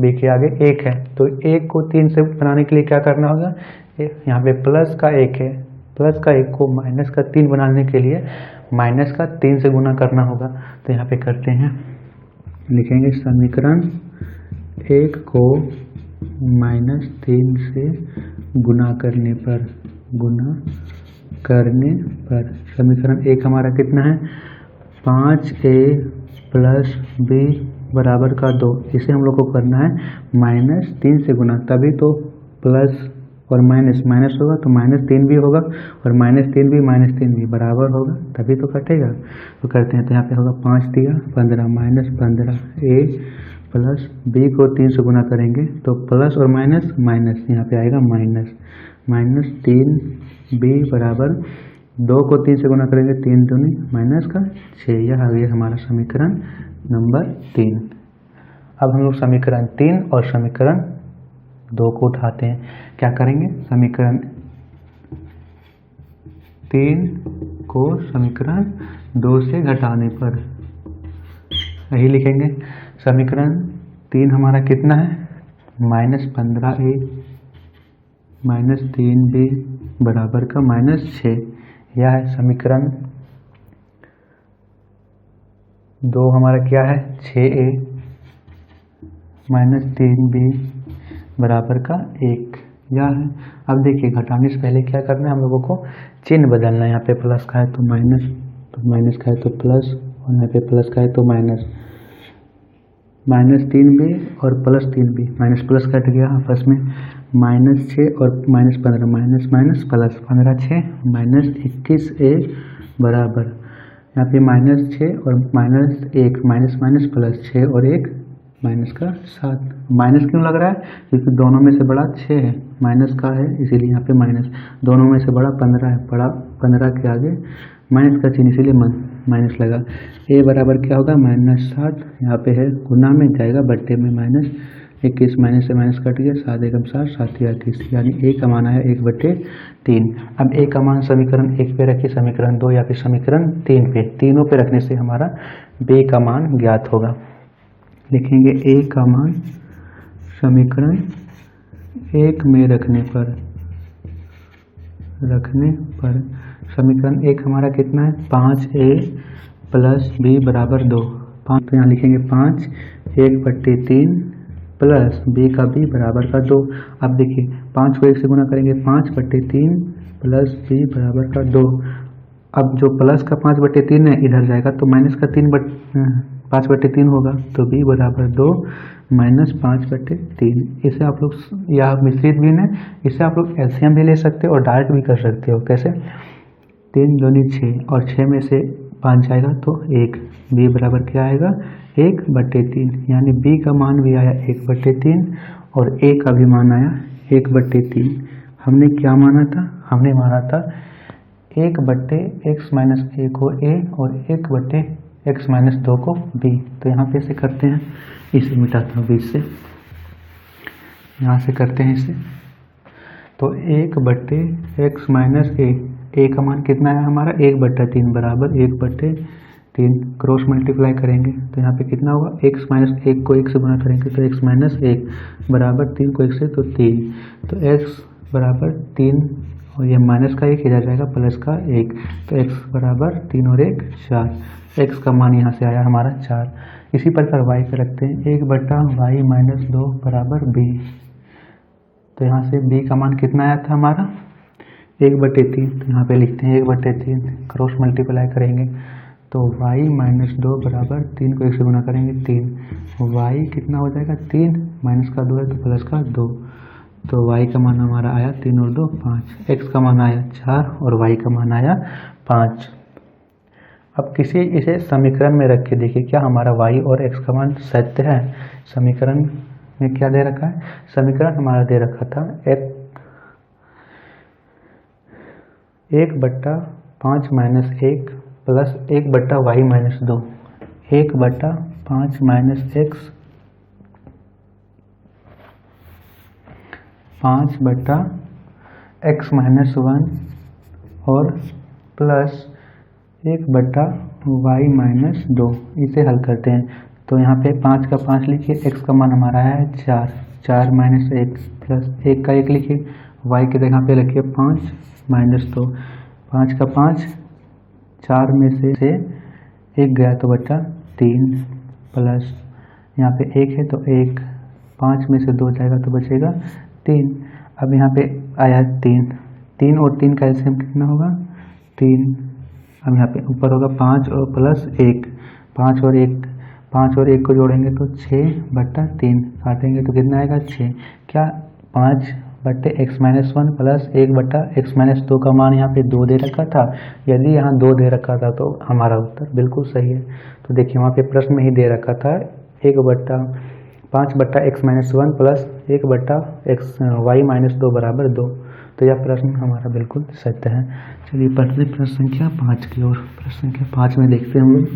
b के आगे 1 है, तो 1 को 3 से बनाने के लिए क्या करना होगा, यहाँ पे प्लस का 1 है, प्लस का 1 को माइनस का 3 बनाने के लिए माइनस का 3 से गुना करना होगा। तो यहाँ पे करते हैं, लिखेंगे समीकरण 1 को -3 से गुना करने पर, समीकरण 1 हमारा कितना है 5a प्लस b बराबर का 2, इसे हम लोग को करना है -3 से गुना, तभी तो प्लस और माइनस माइनस होगा तो -3 भी होगा और -3 भी बराबर होगा, तभी तो कटेगा। तो करते हैं, तो यहाँ पे होगा 5 दिया 15 -15 a प्लस b को 3 से गुना करेंगे तो प्लस और माइनस माइनस, यहाँ पे आएगा -3b बराबर 2 को 3 से गुना करेंगे 3 दूनी -6, यह आ गया हमारा समीकरण नंबर 3। अब हम लोग समीकरण 3 और समीकरण 2 को उठाते हैं, क्या करेंगे, समीकरण 3 को समीकरण 2 से घटाने पर यही लिखेंगे, समीकरण 3 हमारा कितना है -15a -3b बराबर का -6, यह है समीकरण 2 हमारा क्या है 6a -3b बराबर का 1, यह है। अब देखिए घटाने से पहले क्या करना है, हम लोगों को चिन्ह बदलना है, यहाँ पे प्लस का है तो माइनस, तो माइनस का है तो प्लस, और यहाँ पे प्लस का है तो माइनस, -3b और +3b, माइनस प्लस कट गया आपस में, -6 और -15, माइनस माइनस प्लस, 15 6 -21a बराबर, यहाँ पे -6 और -1, माइनस माइनस प्लस 6 और 1 माइनस का 7, माइनस क्यों लग रहा है, क्योंकि दोनों में से बड़ा 6 है, माइनस का है इसीलिए यहाँ पे माइनस, दोनों में से बड़ा 15 है, बड़ा 15 के आगे माइनस का चिन्ह इसीलिए माइनस लगा। a बराबर क्या होगा -7, यहाँ पे है गुना में जाएगा बट्टे में 21 माइनस से माइनस कट गया, 7 एकम 7, 7 30, यानी ए का मान आया 1/3। अब ए का मान समीकरण 1 पे रखिए, समीकरण 2 या फिर समीकरण 3 पे, तीनों पे रखने से हमारा बी का मान ज्ञात होगा। लिखेंगे ए का मान समीकरण 1 में रखने पर समीकरण 1 हमारा कितना है, 5a प्लस बी बराबर 2। 5 तो यहाँ लिखेंगे 5 1/3 प्लस बी का बी बराबर का 2। अब देखिए 5 को 1 से गुना करेंगे, 5/3 प्लस बी बराबर का 2। अब जो प्लस का 5/3 है इधर जाएगा तो माइनस का 5/3 होगा, तो बी बराबर 2 माइनस 5/3। इसे आप लोग, यह मिश्रित भिन्न है, इसे आप लोग एलसीएम भी ले सकते हो और डायरेक्ट भी कर सकते हो। कैसे, 3 दूनी 6 और 6 में से 5 जाएगा तो 1, बी बराबर क्या आएगा 1/3, यानी बी का मान भी आया 1/3 और ए का भी मान आया 1/3। हमने क्या माना था, हमने माना था 1/x-a को a और 1/x-2 को b। तो यहाँ पे से करते हैं, इसे मिटाता हूँ बीच से, यहाँ से करते हैं इसे। तो 1/x-a, a का मान कितना है हमारा 1/3 बराबर 1/3, क्रॉस मल्टीप्लाई करेंगे तो यहाँ पे कितना होगा, x-1 को 1 से गुना करेंगे तो x-1 बराबर 3 को 1 से तो 3, तो x बराबर 3 और ये माइनस का 1 इधर जाएगा प्लस का 1, तो x बराबर 3 और 1 4, x का मान यहाँ से आया हमारा 4। इसी प्रकार y पे रखते हैं, 1/y-2 बराबर b। तो यहाँ से b का मान कितना आया था हमारा 1/3, तो यहाँ पे लिखते हैं 1/3, क्रॉस मल्टीप्लाई करेंगे तो y-2 बराबर 3 को 1 से गुना करेंगे 3, y कितना हो जाएगा 3, माइनस का 2 है तो प्लस का 2, तो y का मान हमारा आया 3 और 2 5, x का मान आया 4 और y का मान आया 5। अब किसी इसे समीकरण में रख के देखिए क्या हमारा y और x का मान सत्य है। समीकरण में क्या दे रखा है, समीकरण हमारा दे रखा था 1/5-1 प्लस 1/y-2, 1/5-x 5/x-1 और प्लस 1/y-2। इसे हल करते हैं तो यहाँ पे 5 का 5 लिखिए, x का मान हमारा है 4, 4 - 1 प्लस 1 का 1 लिखिए, y की जगह पे रखिए 5 - 2, 5 का 5, 4 में से 1 गया तो बचा 3 प्लस यहाँ पे 1 है तो 1, 5 में से 2 जाएगा तो बचेगा 3। अब यहाँ पे आया 3 और 3 का एलसीएम कितना होगा 3। अब यहाँ पे ऊपर होगा 5 और प्लस 1, 5 और 1 को जोड़ेंगे तो 6/3, काटेंगे तो कितना आएगा 6। क्या 5/x-1 प्लस 1/x-2 का मान यहाँ पे 2 दे रखा था, यदि यहाँ 2 दे रखा था तो हमारा उत्तर बिल्कुल सही है। तो देखिए वहाँ पे प्रश्न में ही दे रखा था 5/x-1 प्लस 1/y-2 बराबर 2, तो यह प्रश्न हमारा बिल्कुल सत्य है। चलिए पढ़ते प्रश्न संख्या 5 की ओर। प्रश्न संख्या 5 में देखते हैं हम लोग,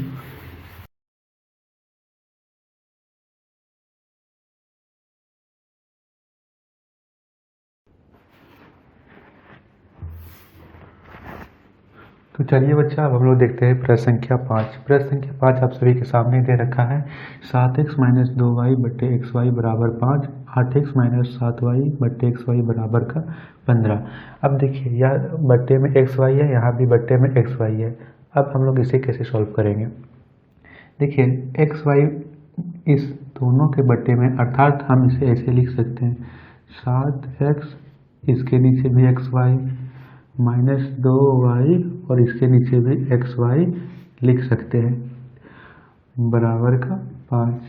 तो चलिए बच्चा अब हम लोग देखते हैं प्रश्न संख्या 5। प्रश्न संख्या 5 आप सभी के सामने दे रखा है 7x-2y/xy बराबर 5, 8x-7y/xy बराबर का 15। अब देखिए यह बट्टे में xy है, यहाँ भी बट्टे में xy है। अब हम लोग इसे कैसे सॉल्व करेंगे, देखिए xy इस दोनों के बट्टे में, अर्थात हम इसे ऐसे लिख सकते हैं 7x, इसके नीचे भी xy -2y और इसके नीचे भी xy लिख सकते हैं बराबर का 5।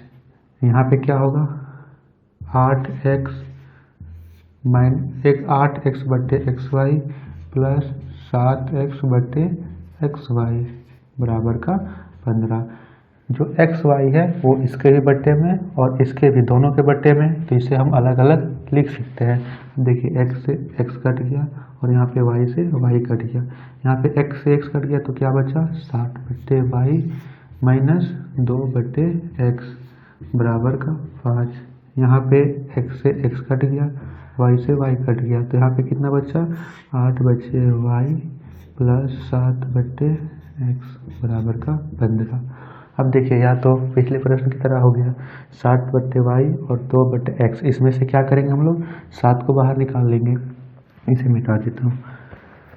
यहाँ पे क्या होगा 8x/xy प्लस 7x/xy बराबर का 15। जो xy है वो इसके भी बट्टे में और इसके भी, दोनों के बट्टे में, तो इसे हम अलग अलग लिख सकते हैं। देखिए x से x कट गया और यहाँ पे y से y कट गया, यहाँ पे x से x कट गया तो क्या बचा 60/y - 2/x बराबर का 5। यहाँ पे x से x कट गया, y से y कट गया, तो यहाँ पे कितना बचा 8 बचे y प्लस 7 बटे x बराबर का 15। अब देखिए या तो पिछले प्रश्न की तरह हो गया 7 बटे y और 2 बटे x, इसमें से क्या करेंगे हम लोग 7 को बाहर निकाल लेंगे। इसे मिटा देता हूँ।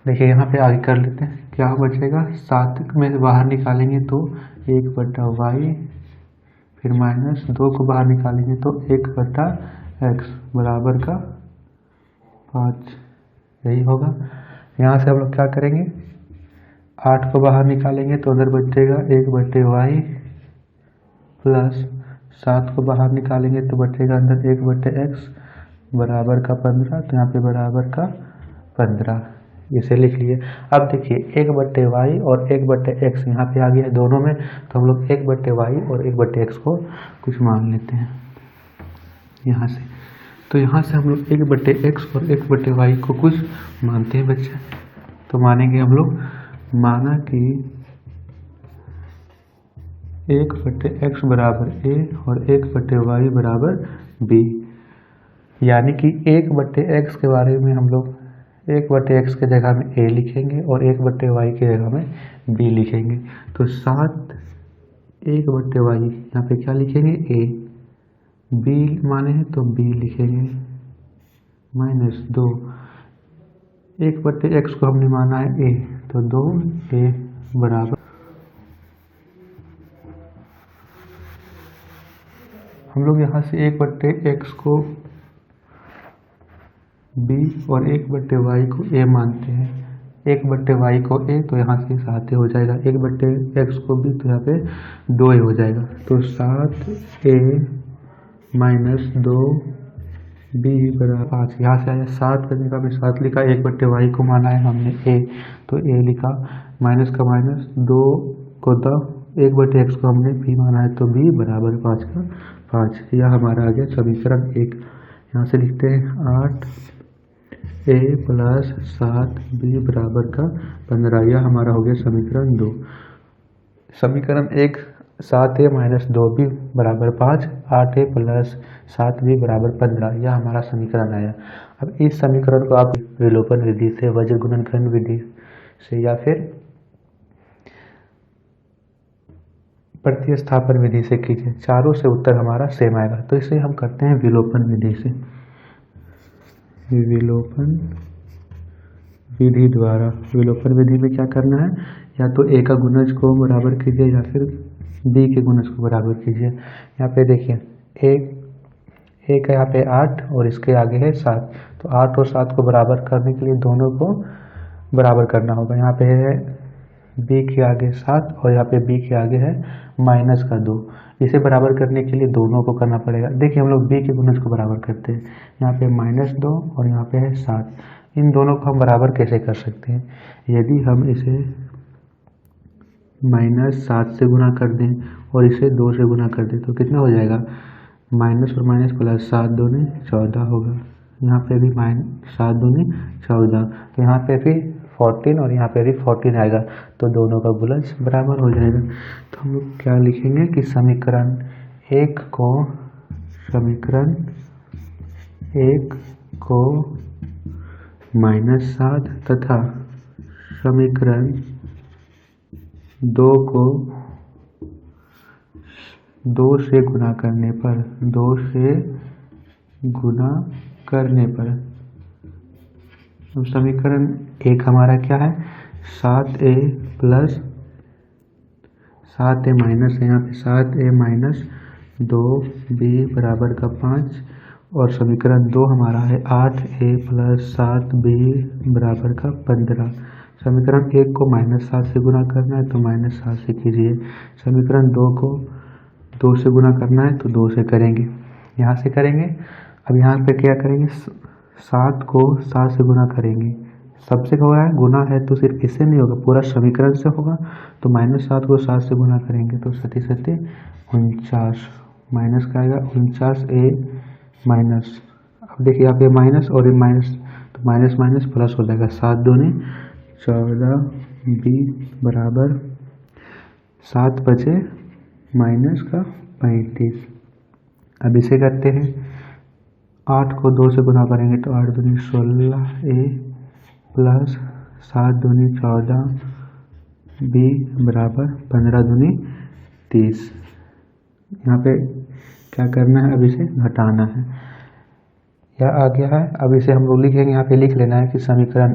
देखिए यहाँ पे आगे कर लेते हैं, क्या बचेगा 7 में से बाहर निकालेंगे तो 1 बटा y, फिर माइनस 2 को बाहर निकालेंगे तो 1 बटा x बराबर का 5, यही होगा। यहाँ से हम लोग क्या करेंगे 8 को बाहर निकालेंगे तो उधर बचेगा 1 बटे y प्लस 7 को बाहर निकालेंगे तो बचेगा अंदर 1 बटे x बराबर का 15, तो यहाँ पे बराबर का 15, इसे लिख लिए। अब देखिए 1 बटे y और 1 बटे x यहाँ पे आ गया है दोनों में, तो हम लोग 1 बटे y और 1 बटे x को कुछ मान लेते हैं यहाँ से। तो यहाँ से हम लोग 1 बटे x और 1 बटे y को कुछ मानते हैं बच्चे। तो मानेंगे हम लोग, माना कि 1 बटे x बराबर a और 1 बटे y बराबर b, यानी कि 1 बटे x के बारे में हम लोग 1 बटे x के जगह में a लिखेंगे और 1 बटे y के जगह में b लिखेंगे। तो 7 1 बटे y यहाँ पे क्या लिखेंगे a, b माने हैं तो b लिखेंगे, माइनस 2 1 बटे x को हमने माना है a, तो 2a बराबर, हम लोग यहाँ से 1 बटे x को b और 1 बटे y को a मानते हैं। 1 बटे y को a तो यहाँ से 7 हो जाएगा, 1 बटे x को b तो यहाँ पे 2a हो जाएगा। तो 7a माइनस 2b बराबर 5, यहाँ से आया 7 करने का भी 7 लिखा, 1 बटे y को माना है हमने a तो a लिखा, माइनस का माइनस 2 को 2, 1 बटे x को हमने b माना है तो b बराबर 5 का 5, यह हमारा आ गया समीकरण 1। यहाँ से लिखते हैं 8a प्लस 7b बराबर का 15, यह हमारा हो गया समीकरण 2। समीकरण 1 7a माइनस 2b बराबर 5, 8a प्लस 7b बराबर 15, यह हमारा समीकरण आया। अब इस समीकरण को आप विलोपन विधि से, वज्र गुणनखंड विधि से या फिर प्रतिस्थापन विधि से कीजिए, चारों से उत्तर हमारा सेम आएगा। तो इसे हम करते हैं विलोपन विधि से। विलोपन विधि द्वारा, विलोपन विधि में क्या करना है, या तो a का गुणज को बराबर कीजिए या फिर b के गुणज को बराबर कीजिए। यहाँ पे देखिए a का यहाँ पे 8 और इसके आगे है 7, तो 8 और 7 को बराबर करने के लिए दोनों को बराबर करना होगा। यहाँ पे है b के आगे 7 और यहाँ पे b के आगे है माइनस का 2, इसे बराबर करने के लिए दोनों को करना पड़ेगा। देखिए हम लोग b के गुणज को बराबर करते हैं, यहाँ पे माइनस 2 और यहाँ पे है 7, इन दोनों को हम बराबर कैसे कर सकते हैं, यदि हम इसे माइनस 7 से गुना कर दें और इसे 2 से गुना कर दें तो कितना हो जाएगा, माइनस और माइनस प्लस, 7 दूनी 14 होगा। यहाँ पे भी -7 दूनी 14, तो यहाँ पे भी 14 और यहाँ पे भी 14 आएगा, तो दोनों का गुणज बराबर हो जाएगा। तो हम लोग क्या लिखेंगे कि समीकरण 1 को -7 तथा समीकरण 2 को 2 से गुना करने पर, 2 से गुना करने पर, अब समीकरण 1 हमारा क्या है 7a प्लस 7a माइनस, यहाँ पे 7a माइनस 2b बराबर का 5, और समीकरण 2 हमारा है 8a प्लस 7b बराबर का 15। समीकरण 1 को -7 से गुना करना है तो -7 से कीजिए, समीकरण 2 को 2 से गुना करना है तो 2 से करेंगे, यहाँ से करेंगे। अब यहाँ पे क्या करेंगे, 7 को 7 से गुना करेंगे, सबसे हुआ है गुना है तो सिर्फ इससे नहीं होगा, पूरा समीकरण से होगा। तो -7 को 7 से गुना करेंगे तो 7 7 49, माइनस का आएगा 49a माइनस, अब देखिए यहाँ पे माइनस और ये माइनस, तो माइनस माइनस प्लस हो जाएगा, 7 दूनी 14b बराबर 7 बचे माइनस का 35, अब इसे करते हैं, 8 को 2 से गुना करेंगे तो 8 दूनी 16a प्लस 7 दूनी 14b बराबर 15 दूनी 30। यहाँ पे क्या करना है, अब इसे घटाना है। यह आ गया है। अब इसे हम लोग लिखेंगे, यहाँ पे लिख लेना है कि समीकरण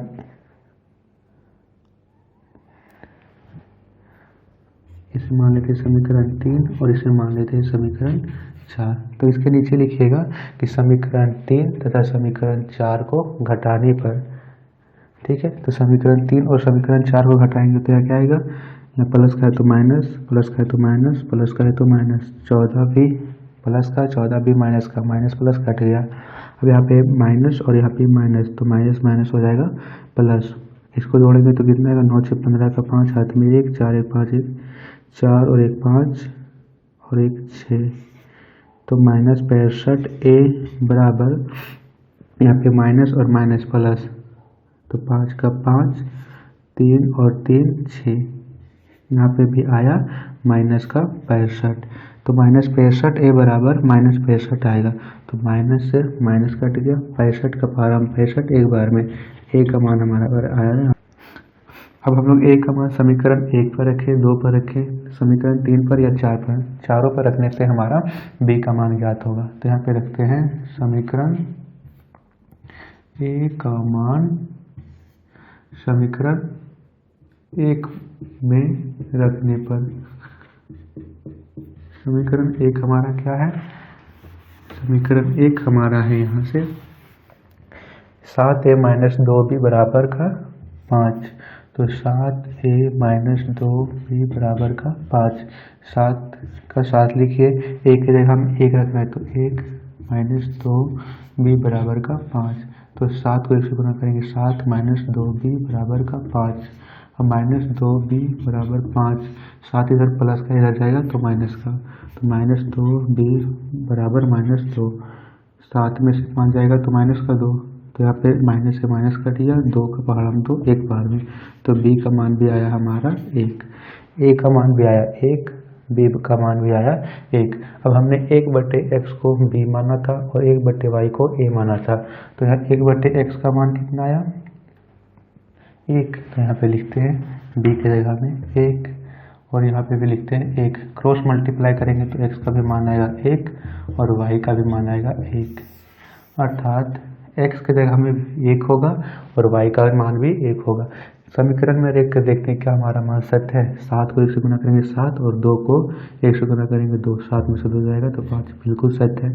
इसे मान लेते हैं समीकरण 3 और इसे मान लेते हैं समीकरण 4। तो इसके नीचे लिखिएगा कि समीकरण 3 तथा समीकरण 4 को घटाने पर, ठीक है, तो समीकरण 3 और समीकरण 4 को घटाएंगे तो यह क्या आएगा, यहाँ प्लस का है तो माइनस, प्लस का है तो माइनस, प्लस का है तो माइनस, 14 भी प्लस का, 14 भी माइनस का, माइनस प्लस कट गया। अब यहाँ पे माइनस और यहाँ पे माइनस, तो माइनस माइनस हो जाएगा प्लस। इसको जोड़ेंगे तो कितना आएगा, 9 6 15 का 5, हाथ में 1, 4 1 5 1, 4 और 1 5 और 1 6, तो -65a बराबर, यहाँ पे माइनस और माइनस प्लस, तो 5 का 5, 3 और 3 6, यहाँ पे भी आया माइनस का 65, तो -65a बराबर -65 आएगा। तो माइनस से माइनस कट गया, 65 का पारा 65 एक बार में, a का मान हमारा आया। अब हम लोग a का मान समीकरण 1 पर रखें, 2 पर रखें, समीकरण 3 पर या 4 पर, चारों पर रखने से हमारा b का मान ज्ञात होगा। तो यहाँ पे रखते हैं समीकरण a का मान समीकरण 1 में रखने पर, समीकरण 1 हमारा क्या है, समीकरण 1 हमारा है यहाँ से 7a - 2b बराबर का 5, तो 7a - 2b बराबर का 5, 7 का 7 लिखिए, 1 की जगह हम 1 रख रहे हैं तो 1 - 2b बराबर का 5, तो 7 को 1 से गुना करेंगे, 7 - 2b बराबर का 5। अब -2b बराबर 5, 7 इधर प्लस का इधर जाएगा तो माइनस का, तो -2b बराबर -2, 7 में से 5 जाएगा तो माइनस का 2, तो यहाँ पे माइनस से माइनस कट गया, 2 का पहाड़ हम 2 एक बार में, तो b का मान भी आया हमारा 1, a का मान भी आया 1, b का मान भी आया 1। अब हमने 1/x को b माना था और 1/y को a माना था, तो यहाँ 1/x का मान कितना आया 1, तो यहाँ पे लिखते हैं b की जगह में 1 और यहाँ पे भी लिखते हैं 1। क्रॉस मल्टीप्लाई करेंगे तो x का भी मान आएगा 1 और y का भी मान आएगा 1, अर्थात x की जगह में 1 होगा और y का मान भी 1 होगा। समीकरण में देख कर देखते हैं क्या हमारा मान सत्य है। 7 को 1 से गुना करेंगे 7 और 2 को 1 से गुना करेंगे 2, 7 में से 2 जाएगा तो 5, बिल्कुल सत्य है।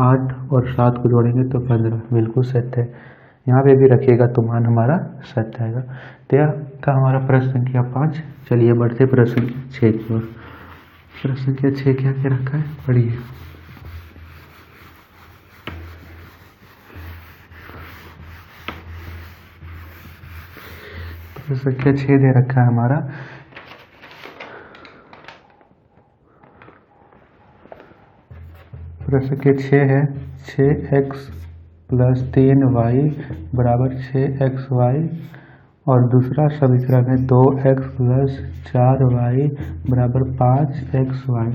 8 और 7 को जोड़ेंगे तो 15, बिल्कुल सत्य है। यहाँ पे भी रखिएगा तो मान हमारा सत्य आएगा। तो यह था हमारा प्रश्न संख्या 5। चलिए बढ़ते प्रश्न संख्या 6 की ओर। प्रश्न संख्या 6 क्या क्या रखा है पढ़िए। संख्या 6 दे रखा है हमारा, प्रश्न संख्या 6 है 6x + 3y बराबर 6xy और दूसरा समीकरण है 2x + 4y बराबर 5xy।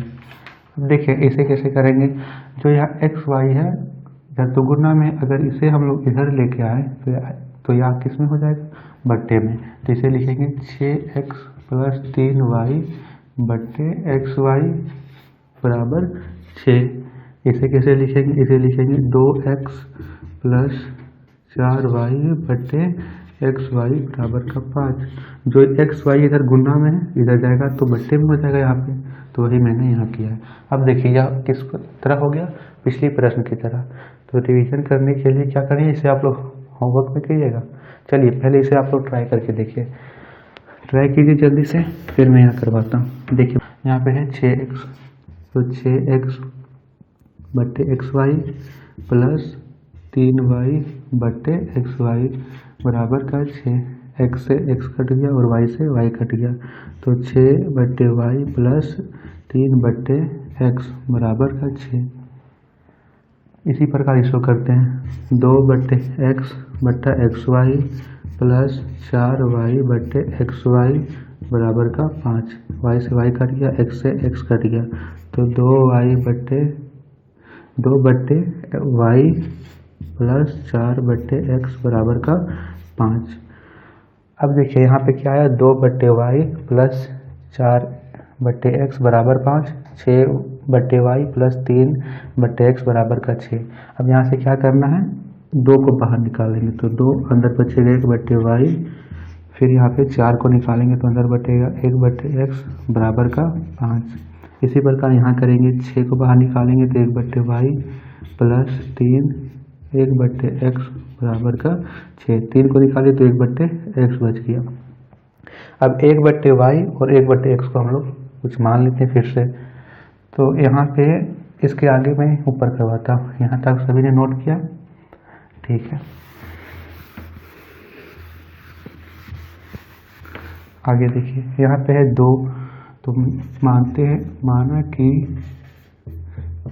अब देखिए इसे कैसे करेंगे, जो यहाँ xy है या तो गुना में, अगर इसे हम लोग इधर लेके आए तो यहाँ किस में हो जाएगा, बट्टे में। तो इसे लिखेंगे 6x + 3y बट्टे xy बराबर 6। इसे कैसे लिखेंगे, इसे लिखेंगे 2x + 4y बट्टे xy बराबर का 5। जो xy इधर गुना में है इधर जाएगा तो बट्टे में हो जाएगा यहाँ पे, तो वही मैंने यहाँ किया है। अब देखिए यह किस तरह हो गया, पिछली प्रश्न की तरह। तो रिवीजन करने के लिए क्या करेंगे, इसे आप लोग होमवर्क में कीजिएगा। चलिए पहले इसे आप लोग ट्राई करके देखिए, ट्राई कीजिए जल्दी से, फिर मैं यहाँ करवाता हूँ। देखिए यहाँ पे है 6x, तो 6x बट्टे xy + 3y बट्टे xy बराबर का 6। x से x कट गया और y से y कट गया, तो 6/y + 3/x बराबर का 6। इसी प्रकार इसको करते हैं 2/x बट्टा xy + 4y बट्टे xy बराबर का 5। y से y कट गया, x से x कट गया, तो 2y बट्टे 2/y प्लस 4/x बराबर का 5। अब देखिए यहाँ पे क्या आया, 2/y प्लस 4/x बराबर 5, 6/y प्लस 3/x बराबर का 6। अब यहाँ से क्या करना है, 2 को बाहर निकालेंगे तो 2 अंदर बचेगा 1/y, फिर यहाँ पे 4 को निकालेंगे तो अंदर बचेगा 1/x बराबर का 5। इसी प्रकार यहाँ करेंगे, 6 को बाहर निकालेंगे तो 1/y प्लस 3 1/x बराबर का 6। 3 को निकाले तो 1/x बच गया। अब 1/y और 1/x को हम लोग कुछ मान लेते हैं फिर से। तो यहाँ पे इसके आगे मैं ऊपर करवाता हूँ, यहाँ तक सभी ने नोट किया, ठीक है। आगे देखिए यहाँ पे है 2, तो मानते हैं, माना कि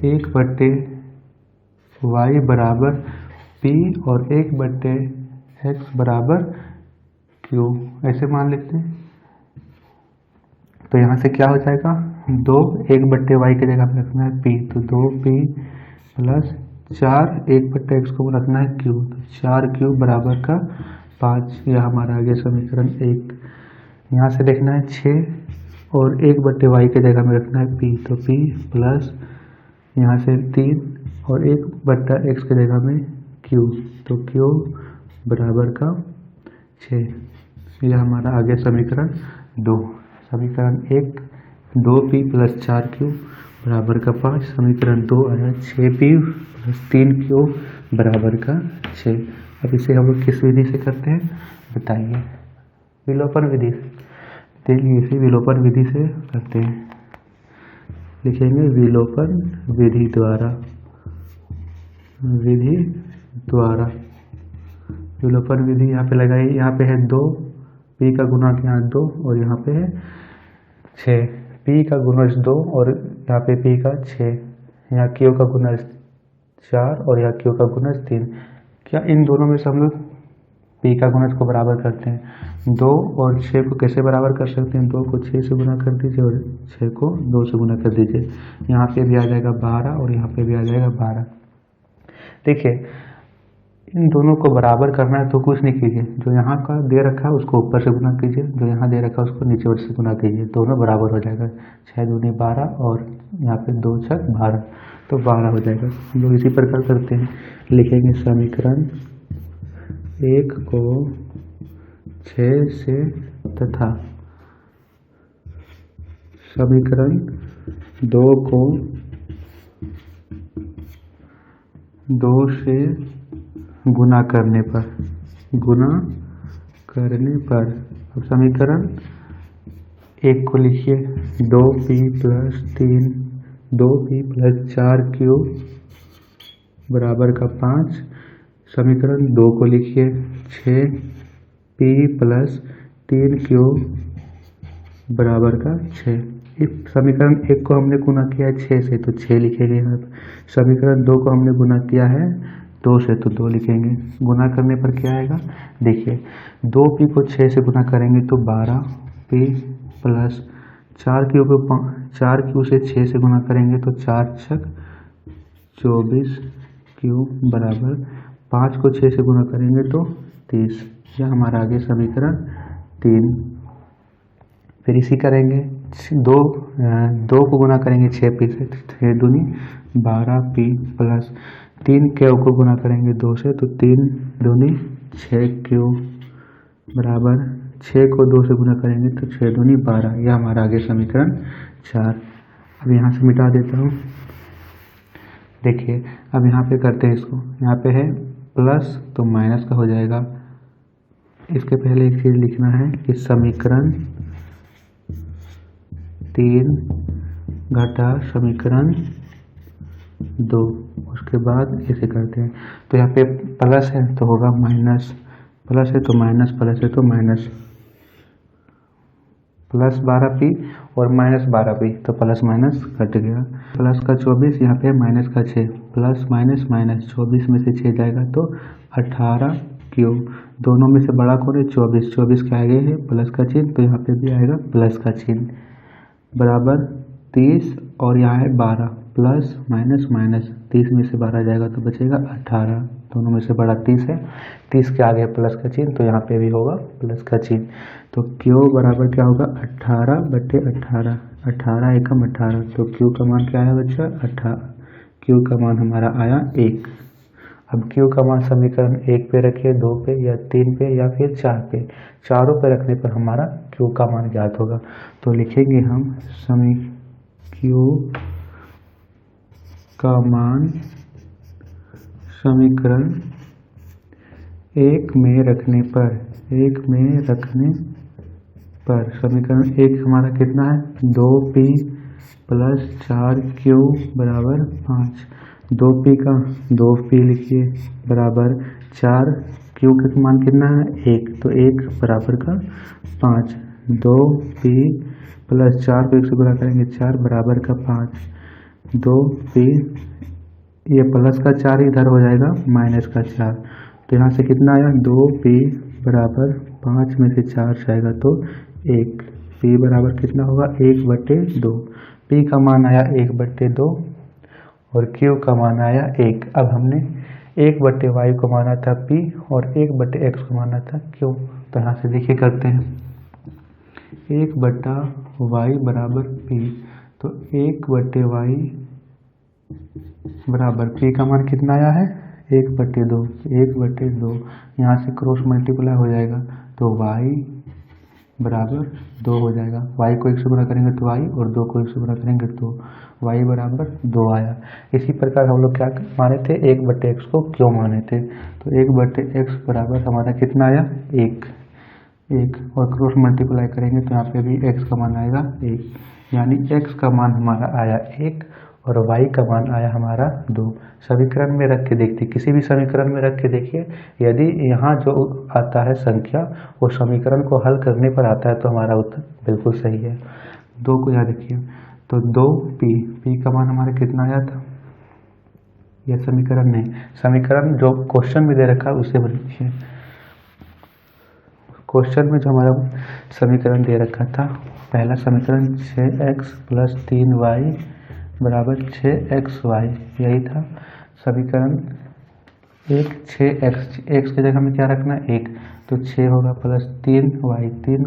1/y बराबर p और 1/x बराबर q, ऐसे मान लेते हैं। तो यहाँ से क्या हो जाएगा, 2 1/y की जगह पे रखना है p, तो 2p प्लस 4 1/x को रखना है q, तो 4q बराबर का 5। यह हमारा आगे समीकरण 1। यहाँ से देखना है 6 और 1/y की जगह में रखना है p, तो p प्लस यहाँ से 3 और 1/x की जगह में q, तो q बराबर का 6। यह हमारा आगे समीकरण 2। समीकरण 1 2p प्लस 4q बराबर का 5। समीकरण 2 आया 6p प्लस 3q बराबर का 6। अब इसे हम लोग किस विधि से करते हैं बताइए, विलोपन विधि से। इसे विलोपन विधि से करते हैं, लिखेंगे विलोपन विधि द्वारा, विलोपन विधि यहाँ पे लगाई। यहाँ पे है 2, p का गुणक यहाँ 2 और यहाँ पे है 6, p का गुणज 2 और यहाँ पे p का 6, यहाँ q का गुणज 4 और यहाँ q का गुणज 3। क्या इन दोनों में से हम लोग p का गुणज को बराबर करते हैं। 2 और 6 को कैसे बराबर कर सकते हैं, 2 को 6 से गुना कर दीजिए और 6 को 2 से गुना कर दीजिए। यहाँ पे भी आ जाएगा 12 और यहाँ पे भी आ जाएगा 12। देखिए इन दोनों को बराबर करना है तो कुछ नहीं कीजिए, जो यहाँ का दे रखा है उसको ऊपर से गुना कीजिए, जो यहाँ दे रखा है उसको नीचे से गुना कीजिए, दोनों बराबर हो जाएगा। 6 दूनी 12 और यहाँ पे 2 6 12, तो 12 हो जाएगा। हम लोग इसी प्रकार करते हैं, लिखेंगे समीकरण 1 को 6 से तथा समीकरण 2 को 2 से गुना करने पर, अब समीकरण 1 को लिखिए 2p प्लस 4q बराबर का 5। समीकरण 2 को लिखिए 6p प्लस 3q बराबर का 6। इस समीकरण 1 को हमने गुना किया है 6 से, तो 6 लिखेंगे यहाँ पर। समीकरण 2 को हमने गुना किया है 2 से, तो 2 लिखेंगे। गुना करने पर क्या आएगा, देखिए 2p को 6 से गुना करेंगे तो 12p प्लस 4q से 6 से गुना करेंगे तो 4 छक 24q बराबर 5 को 6 से गुना करेंगे तो 30। यह हमारा आगे समीकरण 3। फिर इसी करेंगे 2 को गुना करेंगे 6p से, 6 दूनी 12p प्लस 3q को गुना करेंगे 2 से, तो 3 दूनी 6q बराबर 6 को 2 से गुना करेंगे तो 6 दूनी 12। यह हमारा आगे समीकरण 4। अब यहाँ से मिटा देता हूँ। देखिए अब यहाँ पे करते हैं इसको, यहाँ पे है प्लस तो माइनस का हो जाएगा। इसके पहले एक चीज़ लिखना है कि समीकरण 3 घटा समीकरण 2, उसके बाद इसे करते हैं। तो यहाँ पे प्लस है तो होगा माइनस, प्लस है तो माइनस, प्लस है तो माइनस, प्लस 12p और माइनस 12p, तो प्लस माइनस कट गया। प्लस का 24, यहाँ पे माइनस का 6, प्लस माइनस माइनस, 24 में से 6 जाएगा तो 18q। दोनों में से बड़ा कौन है 24, 24 के आगे है प्लस का चिन्ह, तो यहाँ पे भी आएगा प्लस का चिन्ह बराबर 30 और यहाँ है 12। प्लस माइनस माइनस, 30 में से 12 जाएगा तो बचेगा 18, दोनों में से बड़ा 30 है, 30 के आगे प्लस का चिन्ह तो यहाँ पे भी होगा प्लस का चिन्ह। तो Q बराबर क्या होगा 18/18, 18 एकम 18, तो Q का मान क्या आया बच्चा 18, Q का मान हमारा आया 1। अब Q का मान समीकरण 1 पे रखिए, 2 पे या 3 पे या फिर 4 पे, चारों पे रखने पर हमारा Q का मान ज्ञात होगा। तो लिखेंगे हम Q का मान समीकरण 1 में रखने पर, समीकरण 1 हमारा कितना है 2p + 4q बराबर 5, 2p का 2p लिखिए बराबर 4, q का मान कितना है 1, तो 1 बराबर का 5, 2p + 4 को 1 से गुणा करेंगे 4 बराबर का 5, 2p, ये प्लस का 4 इधर हो जाएगा माइनस का 4, तो यहाँ से कितना आया 2p बराबर 5 में से 4 जाएगा तो 1, p बराबर कितना होगा 1/2, p का मान आया 1/2 और q का मान आया 1। अब हमने 1/y को माना था p और 1/x को माना था q, तो यहाँ से देखिए करते हैं 1/y बराबर p, तो 1/y बराबर p का मान कितना आया है 1/2, यहाँ से क्रॉस मल्टीप्लाई हो जाएगा तो y बराबर 2 हो जाएगा, y को 1 से गुणा करेंगे तो y और 2 को 1 से गुणा करेंगे तो y बराबर 2 आया। इसी प्रकार हम लोग क्या माने थे 1/x को क्यों माने थे, तो 1/x बराबर हमारा कितना आया 1 और क्रॉस मल्टीप्लाई करेंगे तो यहाँ पे भी x का मान आएगा 1, यानी x का मान हमारा आया 1 और y का मान आया हमारा 2। समीकरण में रख के देखते, किसी भी समीकरण में रख के देखिए, यदि यहाँ जो आता है संख्या वो समीकरण को हल करने पर आता है तो हमारा उत्तर बिल्कुल सही है। 2 को याद रखिए, तो 2p का मान हमारा कितना आया था, यह समीकरण नहीं, समीकरण जो क्वेश्चन में दे रखा है उसे लिखिए। क्वेश्चन में जो हमारा समीकरण दे रखा था, पहला समीकरण 6x + 3y बराबर 6xy, यही था समीकरण 1। 6x, x की जगह में क्या रखना है 1, तो 6 होगा प्लस 3y, 3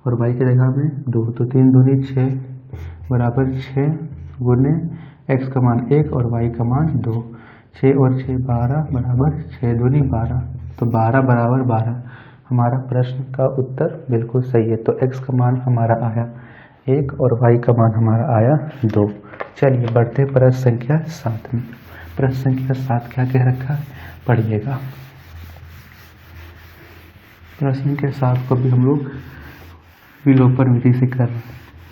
और y की जगह में 2, तो 3 दूनी 6 बराबर 6 गुने x का मान 1 और y का मान 2, 6 और 6 12 बराबर 6 दूनी 12, तो 12 बराबर 12, हमारा प्रश्न का उत्तर बिल्कुल सही है। तो x का मान हमारा आया 1 और y का मान हमारा आया 2। चलिए बढ़ते प्रश्न संख्या 7 में। प्रश्न संख्या 7 क्या कह रखा है पढ़िएगा। प्रश्न संख्या 7 को भी हम लोग विलोपन विधि से कर रहे हैं।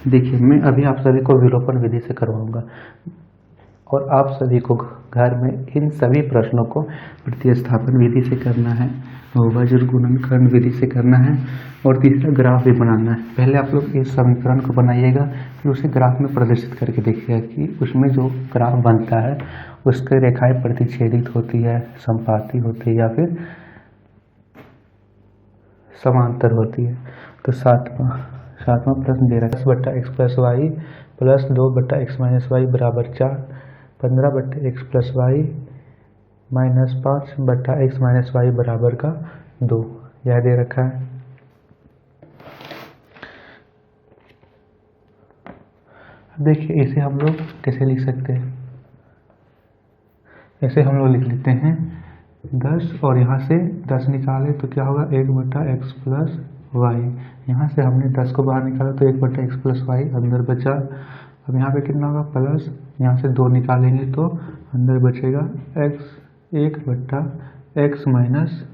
देखिए मैं अभी आप सभी को विलोपन विधि से करवाऊंगा और आप सभी को घर में इन सभी प्रश्नों को प्रतिस्थापन विधि से करना है, बहुभाजक गुणनखंड विधि से करना है और तीसरा ग्राफ भी बनाना है। पहले आप लोग इस समीकरण को बनाइएगा, फिर उसे ग्राफ में प्रदर्शित करके देखिएगा कि उसमें जो ग्राफ बनता है उसके रेखाएं प्रतिच्छेदित होती है, संपाती होती है या फिर समांतर होती है। तो सातवां प्रश्न दे रहा है 10/x + y + 2/x - y बराबर 4, 15/x + y - 5/x - y बराबर का 2, यह दे रखा है। देखिए इसे हम लोग कैसे लिख सकते हैं, ऐसे हम लोग लिख लेते हैं 10 और यहाँ से 10 निकाले तो क्या होगा 1/x + y, यहाँ से हमने 10 को बाहर निकाला तो 1/x + y अंदर बचा। अब यहाँ पे कितना होगा प्लस, यहाँ से 2 निकालेंगे तो अंदर बचेगा 1/x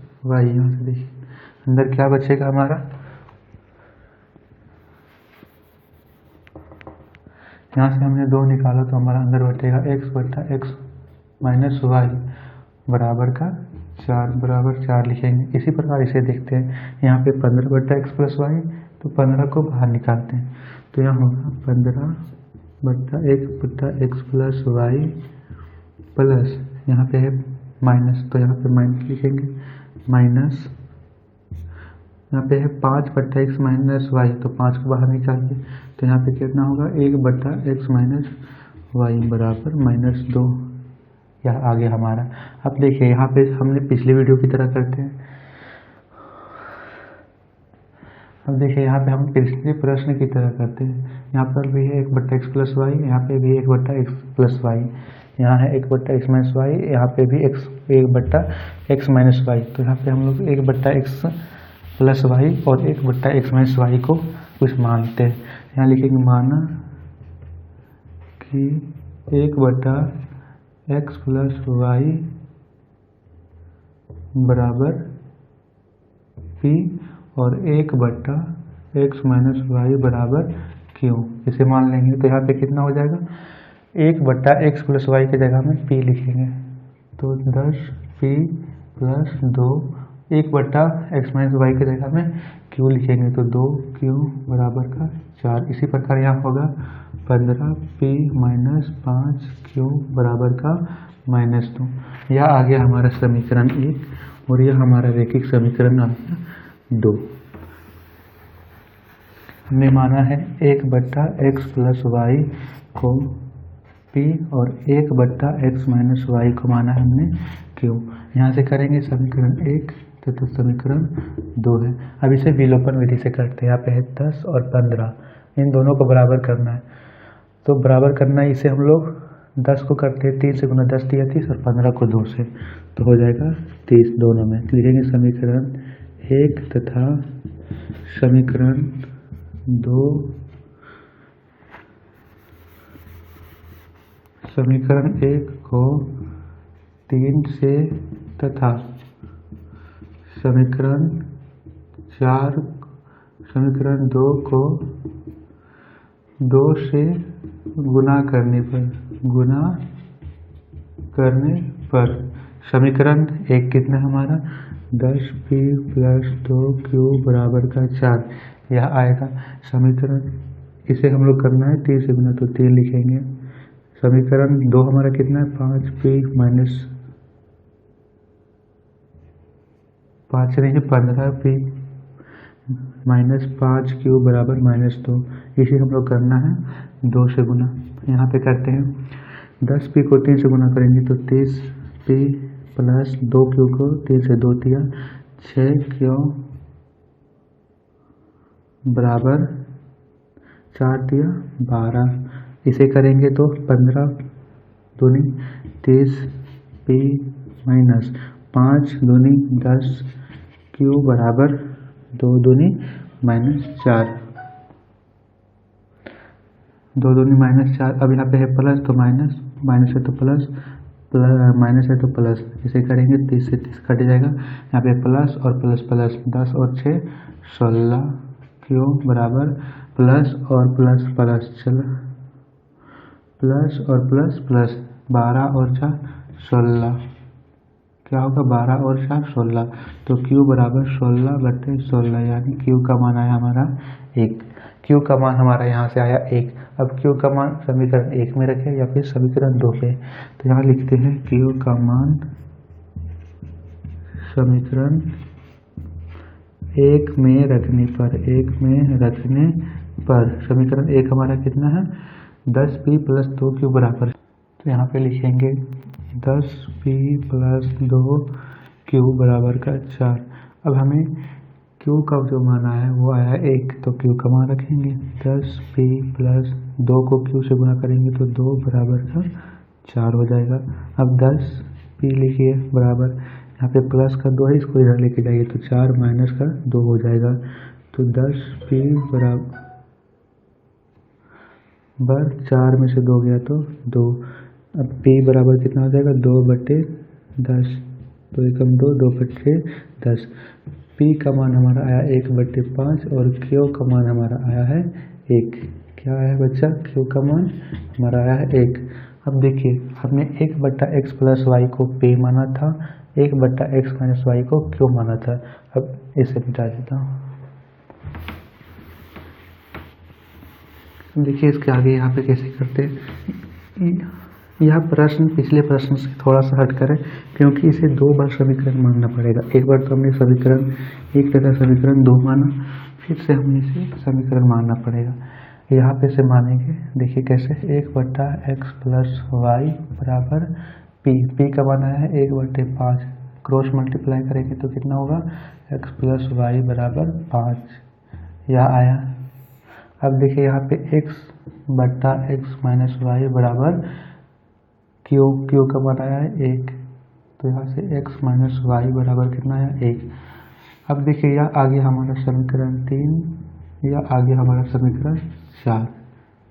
- y। यहाँ से देखिए अंदर क्या बचेगा हमारा, यहाँ से हमने 2 निकाला तो हमारा अंदर बचेगा x/x - y बराबर का 4 बराबर 4 लिखेंगे। इसी प्रकार इसे देखते हैं, यहाँ पे 15/x + y, तो 15 को बाहर निकालते हैं तो यहाँ होगा 15/1/x + y प्लस, यहाँ पे है माइनस तो यहाँ पे माइनस लिखेंगे, माइनस यहाँ पे है 5/x - y, तो 5 को बाहर निकालिए तो यहाँ पे कितना होगा 1/x - वाई बराबर -2। यह आ गया हमारा। अब देखिए यहाँ पे हमने पिछली वीडियो की तरह करते हैं। अब देखिए यहाँ पे हम पिछले प्रश्न की तरह करते हैं। यहाँ पर भी है 1/x + y, यहाँ पे भी 1/x + y, यहाँ है 1/x - y, यहाँ पे भी 1/x - y। तो यहाँ पे हम लोग 1/x + y और 1/x - y को कुछ मानते हैं। यहाँ लिखेंगे माना कि 1/x + y बराबर p और 1/x - y बराबर q। इसे मान लेंगे तो यहाँ पे कितना हो जाएगा, 1/x + y की जगह में p लिखेंगे तो 10p + 2, 1/x - y की जगह में q लिखेंगे तो 2q बराबर का 4। इसी प्रकार यहाँ होगा 15p - 5q बराबर का -2। यह आ गया हमारा समीकरण 1 और यह हमारा रैखिक समीकरण आ गया 2। हमने माना है 1/x + y को p और 1/x - y को माना है हमने q। यहाँ से करेंगे समीकरण 1 तथा समीकरण 2 है। अब इसे विलोपन विधि से करते हैं। यहाँ पे है 10 और 15, इन दोनों को बराबर करना है। तो बराबर करना है, इसे हम लोग 10 को करते हैं 3 से गुना, 10 × 30 और 15 को 2 से, तो हो जाएगा 30 दोनों में। लिखेंगे समीकरण 1 तथा समीकरण 2। समीकरण 1 को 3 से तथा समीकरण 2 को 2 से गुना करने पर समीकरण 1 कितना हमारा 10p + 2q बराबर का 4 यह आएगा। समीकरण इसे हम लोग करना है 3 से गुना तो 3 लिखेंगे। समीकरण 2 हमारा कितना है 5p - 15p - 5q बराबर -2। इसे हम लोग करना है 2 से गुना। यहाँ पे करते हैं 10p को 3 से गुना करेंगे तो 30p + 2q को 3 से 2 दिया 6q बराबर 4 दिया 12। इसे करेंगे तो 15 दूनी 30p - 5 दूनी 10q बराबर 2 दूनी -4, 2 दूनी -4। अब यहाँ पे है प्लस तो माइनस, माइनस है तो प्लस, माइनस है तो प्लस। इसे करेंगे 30 से 30 कट जाएगा। यहाँ पे प्लस और प्लस प्लस, 10 और 6 16, q बराबर प्लस और प्लस प्लस, चलो प्लस और प्लस प्लस, 12 और 4 16, क्या होगा 12 और 4 16, तो q बराबर 16/16, यानी q का मान आया हमारा 1। q का मान हमारा यहाँ से आया 1। अब q का मान समीकरण 1 में रखें या फिर समीकरण 2 पे, तो यहाँ लिखते हैं q का मान समीकरण 1 में रखने पर समीकरण 1 हमारा कितना है 10p + 2q बराबर, तो यहाँ पे लिखेंगे 10p + 2q बराबर का 4। अब हमें q का जो मान आया है वो आया 1, तो q का मान रखेंगे 10p + 2 को q से गुना करेंगे तो 2 बराबर का 4 हो जाएगा। अब 10p लिखिए बराबर, यहाँ पे प्लस का 2 है, इसको इधर लेके जाइए तो 4 माइनस का 2 हो जाएगा, तो 10p बराबर 4 में से 2 गया तो 2। अब p बराबर कितना हो जाएगा 2/10, तो 1 × 2 2/10। p का मान हमारा आया 1/5 और q का मान हमारा आया है 1। क्या आया बच्चा, q का मान हमारा आया है 1। अब देखिए हमने 1/x + y को p माना था, 1/x - y को q माना था। अब इसे मिटा देता हूँ। देखिए इसके आगे यहाँ पे कैसे करते हैं। यह प्रश्न पिछले प्रश्न से थोड़ा सा हटकर है, क्योंकि इसे 2 बार समीकरण मानना पड़ेगा। एक बार तो हमने समीकरण 1 तथा समीकरण 2 माना, फिर से हमें इसे समीकरण मानना पड़ेगा। यहाँ पे से मानेंगे, देखिए कैसे, 1/x प्लस वाई बराबर पी का मान आया है 1/5, क्रॉस मल्टीप्लाई करेंगे तो कितना होगा, x प्लस वाई बराबर 5, यह आया। अब देखिए यहाँ पे x/x माइनस वाई बराबर क्यू का मान आया है 1, तो यहाँ से x माइनस वाई बराबर कितना आया, 1। अब देखिए यह आ गया हमारा समीकरण 3, यह आ गया हमारा समीकरण 4।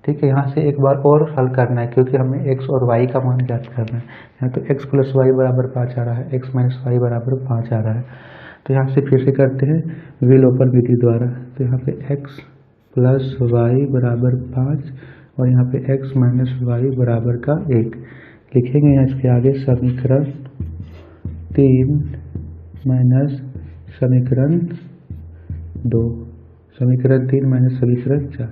ठीक है, यहाँ से एक बार और हल करना है क्योंकि हमें x और y का मान ज्ञात करना है। यहाँ तो x प्लस वाई बराबर 5 आ रहा है, x माइनस वाई बराबर 5 आ रहा है। तो यहाँ से फिर से करते हैं विलोपन विधि द्वारा। तो यहाँ पे x प्लस वाई बराबर 5 और यहाँ पे x माइनस वाई बराबर का 1 लिखेंगे। यहाँ इसके आगे समीकरण 3 माइनस समीकरण 2, समीकरण 3 माइनस समीकरण 4।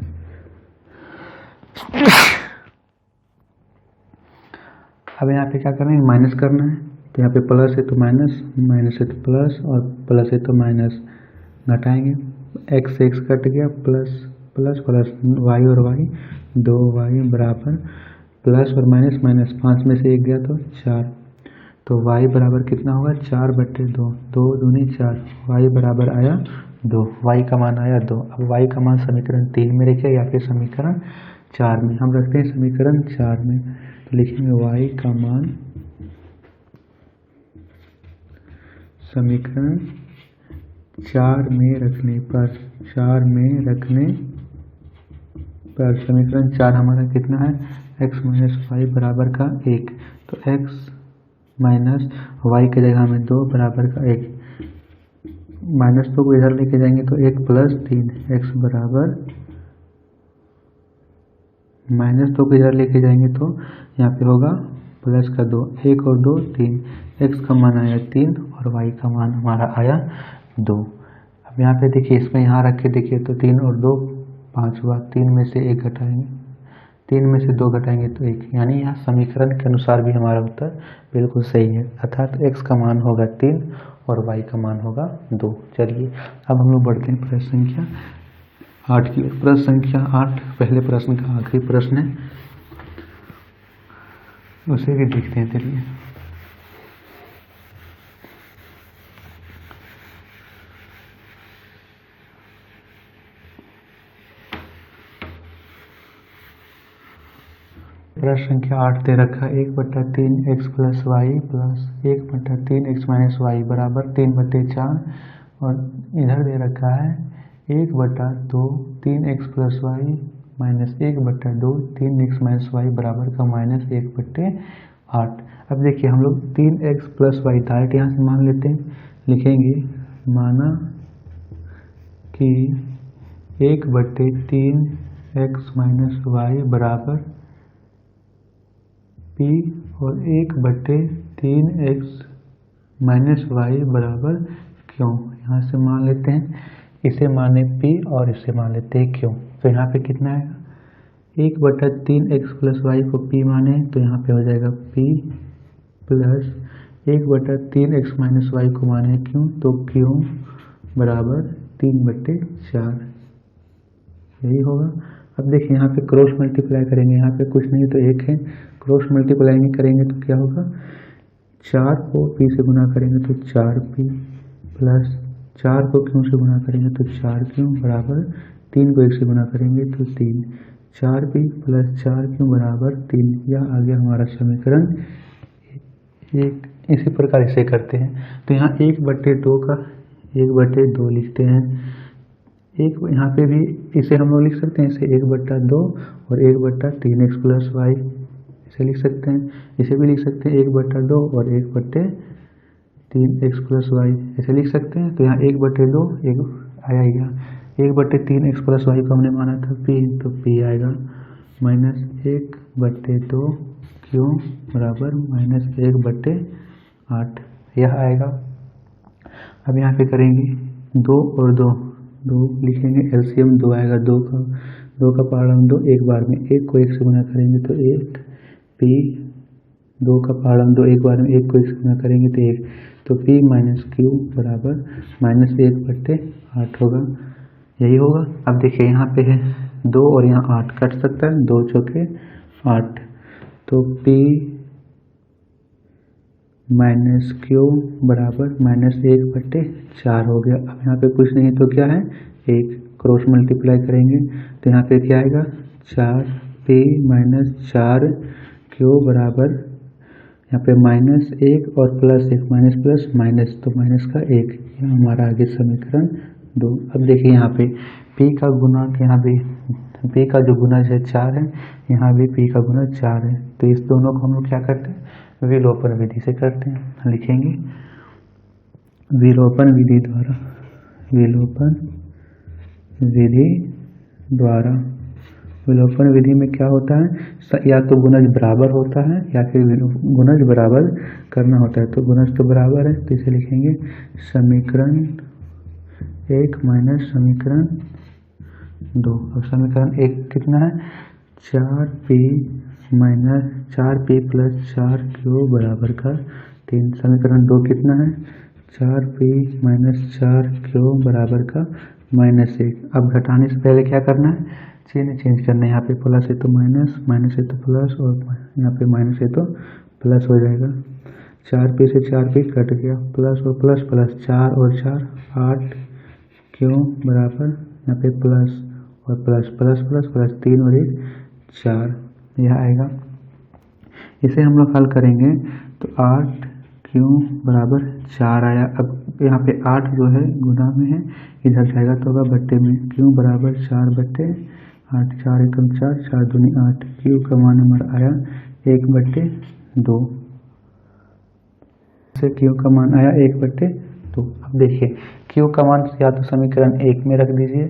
अब यहाँ पे क्या करना है, माइनस करना है। तो यहाँ पे प्लस है तो माइनस, माइनस है तो प्लस और प्लस है तो माइनस, घटाएंगे x से x कट गया, प्लस प्लस प्लस y और y 2y बराबर प्लस और माइनस माइनस 5 में से 1 गया तो 4, तो y बराबर कितना होगा 4/2, 2 दूनी 4, y बराबर आया 2, y का मान आया 2। अब y का मान समीकरण 3 में रखिए या फिर समीकरण 4 में, हम रखते हैं समीकरण 4 में। तो लिखेंगे y का मान समीकरण 4 में रखने पर, 4 में रखने पर समीकरण 4 हमारा कितना है, x माइनस वाई बराबर का 1, तो x माइनस वाई की जगह में 2 बराबर का 1, माइनस 2 को इधर लेके जाएंगे तो 1 प्लस 3, x बराबर माइनस 2 को इधर लेके जाएंगे तो यहाँ पे होगा प्लस का 2, 1 और 2 3, x का मान आया 3 और y का मान हमारा आया 2। अब यहाँ पे देखिए, इसमें यहाँ रख के देखिए तो 3 और 2 5 हुआ, 3 में से 1 घटाएंगे, 3 में से 2 घटाएंगे तो 1, यानी यहाँ समीकरण के अनुसार भी हमारा उत्तर बिल्कुल सही है, अर्थात x का मान होगा 3 और y का मान होगा 2। चलिए अब हम लोग बढ़ते हैं प्रश्न संख्या 8 की। प्रश्न संख्या 8 पहले प्रश्न का आखिरी प्रश्न है, उसे भी देखते हैं। चलिए प्रश्न संख्या 8 दे रखा है 1/3 x प्लस वाई प्लस 1/3 x माइनस वाई बराबर 3/4 और इधर दे रखा है 1/2 3x plus Y minus 1/2 3x minus Y बराबर का माइनस 1/8। अब देखिए हम लोग 3x प्लस वाई डायरेक्ट यहाँ से मान लेते हैं, लिखेंगे माना कि 1/3x माइनस वाई बराबर p और 1/3x माइनस वाई बराबर क्यों, यहाँ से मान लेते हैं, इसे माने p और इसे मान लेते हैं क्यों। तो यहाँ पे कितना आएगा, 1/3x प्लस वाई को p माने तो यहाँ पे हो जाएगा p plus 1/3x minus Y को माने क्यों, तो क्यों बराबर 3/4, यही होगा। अब देखिए यहाँ पे क्रॉस मल्टीप्लाई करेंगे, यहाँ पे कुछ नहीं तो 1 है, क्रॉस मल्टीप्लाई करेंगे तो क्या होगा, 4 को p से गुना करेंगे तो 4p प्लस 4 को क्यों से गुना करेंगे तो 4 क्यों बराबर 3 को 1 से गुना करेंगे तो 3, 4p प्लस 4 क्यों बराबर 3, यह आ गया हमारा समीकरण 1। इसी प्रकार इसे करते हैं तो यहाँ 1/2 का 1/2 लिखते हैं, एक यहाँ पे भी इसे हम लोग लिख सकते हैं, इसे 1/2 और 1/3x प्लस वाई इसे लिख सकते हैं, इसे भी लिख सकते हैं 1/2 और 1/3x प्लस वाई इसे लिख सकते हैं। तो यहाँ 1/2 एक आया ही गया, 1/3x प्लस वाई को हमने माना था p, तो p आएगा माइनस 1/2 क्यों बराबर माइनस 1/8, यह आएगा। अब यहाँ पे करेंगे 2 और 2 लिखेंगे, एलसीएम 2 आएगा, 2 का पहाड़ा 2 एक बार में, 1 को 1 से गुना करेंगे तो 1 p, 2 का पहाड़ा 2 एक बार में, 1 को 1 से गुना करेंगे तो 1, तो p माइनस क्यू बराबर माइनस 1/8 होगा, यही होगा। अब देखिए यहाँ पे है 2 और यहाँ 8 कट सकता है, 2 चौके 8, तो P माइनस क्यू बराबर -1/4 हो गया। अब यहाँ पे कुछ नहीं तो क्या है, 1 क्रॉस मल्टीप्लाई करेंगे तो यहाँ पे क्या आएगा 4P - 4Q बराबर यहाँ पे -1 और +1 माइनस प्लस माइनस, तो माइनस का 1, यह हमारा आगे समीकरण 2। अब देखिए यहाँ पे P का गुणक, यहाँ भी P का जो गुणज है 4 है, यहाँ भी P का गुणज 4 है, तो इस दोनों को हम लोग क्या करते हैं, विलोपन विधि से करते हैं। लिखेंगे विलोपन विधि द्वारा, विलोपन विधि द्वारा। विलोपन विधि में क्या होता है, या तो गुणज बराबर होता है या फिर गुणज बराबर करना होता है, तो गुणज तो बराबर है, तो इसे लिखेंगे समीकरण 1 माइनस समीकरण 2। अब समीकरण 1 कितना है, 4P + 4Q बराबर का 3। समीकरण 2 कितना है, 4P - 4Q बराबर का -1। अब घटाने से पहले क्या करना है, चिन्ह चेंज करना है, यहाँ पे प्लस है तो माइनस, माइनस है तो प्लस, और यहाँ पे माइनस है तो प्लस हो जाएगा। 4P से 4P कट गया, प्लस और प्लस प्लस, 4 और 4 8Q बराबर यहाँ पे प्लस और प्लस, प्लस प्लस प्लस, 3 और 1 4, यह आएगा। इसे हम लोग हल करेंगे तो 8Q बराबर 4 आया। अब यहाँ पे 8 जो है गुणा में है, इधर जाएगा तो होगा बट्टे में, Q बराबर 4/8, 4 एकम 4, 4 दूनी 8, Q का मान हमारा आया 1/2 से Q का मान आया 1/2। अब देखिए Q का मान या तो समीकरण 1 में रख दीजिए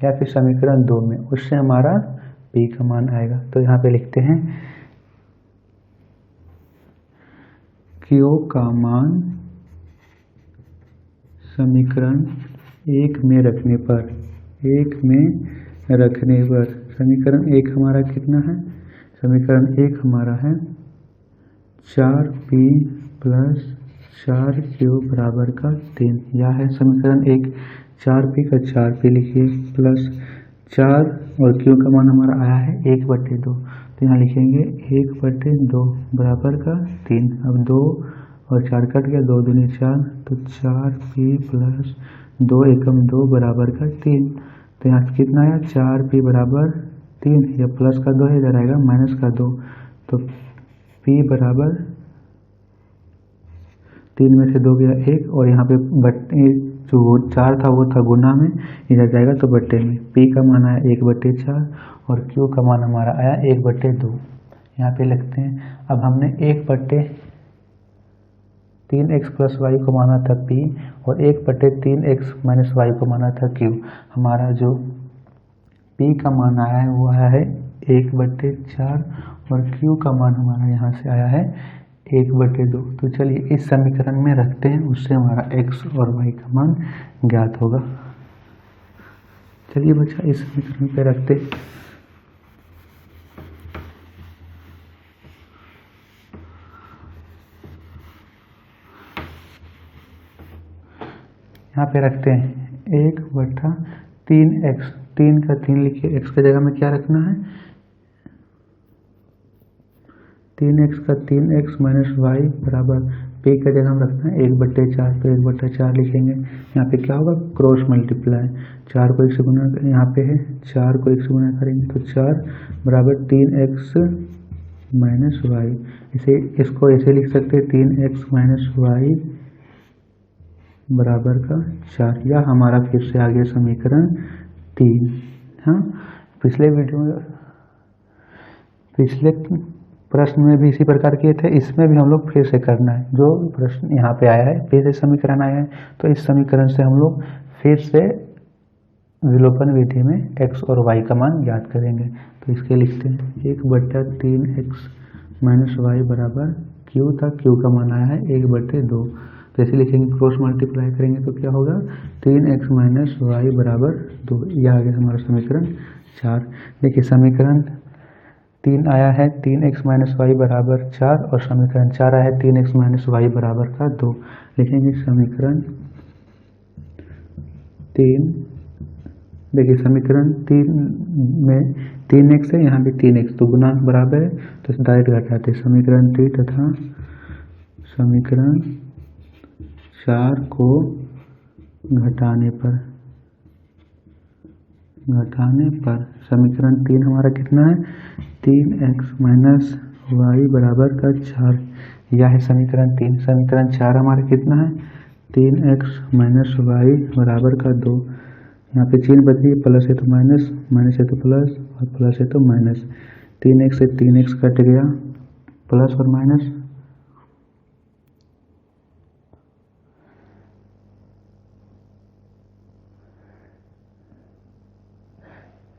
या फिर समीकरण 2 में, उससे हमारा P का मान आएगा। तो यहाँ पे लिखते हैं Q का मान समीकरण 1 में रखने पर, 1 में रखने पर, समीकरण 1 हमारा कितना है, समीकरण 1 हमारा है 4P + 4Q बराबर का 3, यह है समीकरण 1। 4P का 4P लिखिए प्लस 4 और Q का मान हमारा आया है 1/2, तो यहाँ लिखेंगे 1/2 बराबर का 3। अब 2 और 4 कट गया, 2 दूनी 4, तो 4P + 2 एकम 2 बराबर का 3, तो यहाँ कितना आया 4P बराबर 3, या प्लस का 2 है, इधर आएगा माइनस का 2, तो P बराबर 3 में से 2 गया 1, और यहाँ पे बट्टे जो 4 था वो था गुना में, इधर जाएगा तो बट्टे में, P का मान आया 1/4 और Q का मान हमारा आया 1/2। यहाँ पे लिखते हैं, अब हमने 1/3x + y को माना था P और 1/3x - y को माना था Q। हमारा जो P का मान आया है वो आया है 1/4 और Q का मान हमारा यहाँ से आया है 1/2। तो चलिए इस समीकरण में रखते हैं, उससे हमारा x और y का मान ज्ञात होगा। चलिए बच्चा इस समीकरण पे रखते हैं। यहाँ पे रखते हैं 1/3x, 3 का 3 लिखिए, x की जगह में क्या रखना है, 3x का 3x - y बराबर P का जगह हम रखना है 1/4, तो 1/4 लिखेंगे। यहाँ पे क्या होगा, क्रॉस मल्टीप्लाई, 4 को 1 से गुना, यहाँ पे है 4 को 1 से गुना करेंगे तो 4 बराबर 3x - y, इसको ऐसे लिख सकते हैं 3x - y बराबर का 4, या हमारा फिर से आ गया समीकरण 3। हाँ, पिछले प्रश्न में भी इसी प्रकार किए थे, इसमें भी हम लोग फिर से करना है, जो प्रश्न यहाँ पे आया है फिर से समीकरण आया है, तो इस समीकरण से हम लोग फिर से विलोपन विधि में x और y का मान ज्ञात करेंगे। तो इसके लिखते हैं 1/3x - y बराबर Q था, Q का मान आया है 1/2, तो ऐसे लिखेंगे, क्रॉस मल्टीप्लाई करेंगे तो क्या होगा 3x - y बराबर 2, यह आ गया हमारा समीकरण 4। देखिए समीकरण 3 आया है 3x - y बराबर 4 और समीकरण 4 आया है 3x - y बराबर का 2। लिखेंगे समीकरण 3 देखिए समीकरण 3 में 3x है, यहाँ भी 3x, तो गुणांक बराबर है तो इसे डायरेक्ट घटाते हैं। समीकरण 3 तथा समीकरण 4 को घटाने पर समीकरण 3 हमारा कितना है, 3x माइनस वाई बराबर का 4, यह है समीकरण 3। समीकरण 4 हमारा कितना है, 3x माइनस वाई बराबर का 2, यहाँ पे चिन्ह बदलिए, प्लस है तो माइनस, माइनस है तो प्लस और प्लस है तो माइनस। 3x से 3x कट गया, प्लस और माइनस,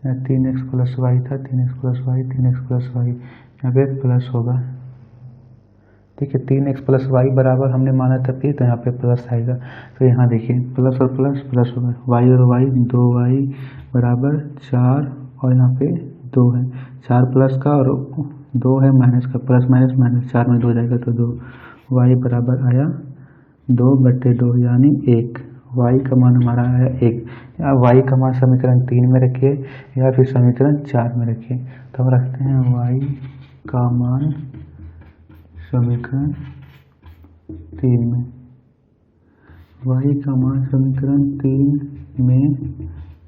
यहाँ 3x प्लस वाई था, 3x plus Y, 3x plus Y, यहाँ पे प्लस होगा। ठीक है, 3x प्लस वाई बराबर हमने माना था p, तो यहाँ पे प्लस आएगा। तो यहाँ देखिए प्लस और प्लस प्लस होगा, वाई और वाई 2y बराबर 4 और यहाँ पे 2 है, 4 प्लस का और 2 है माइनस का, प्लस माइनस माइनस 4 में 2 जाएगा तो 2, y बराबर आया 2/2 यानी 1। y का मान हमारा आया 1। या y का मान समीकरण 3 में रखिए या फिर समीकरण 4 में रखिए। तो हम रखते हैं y का मान समीकरण 3 में, y का मान समीकरण 3 में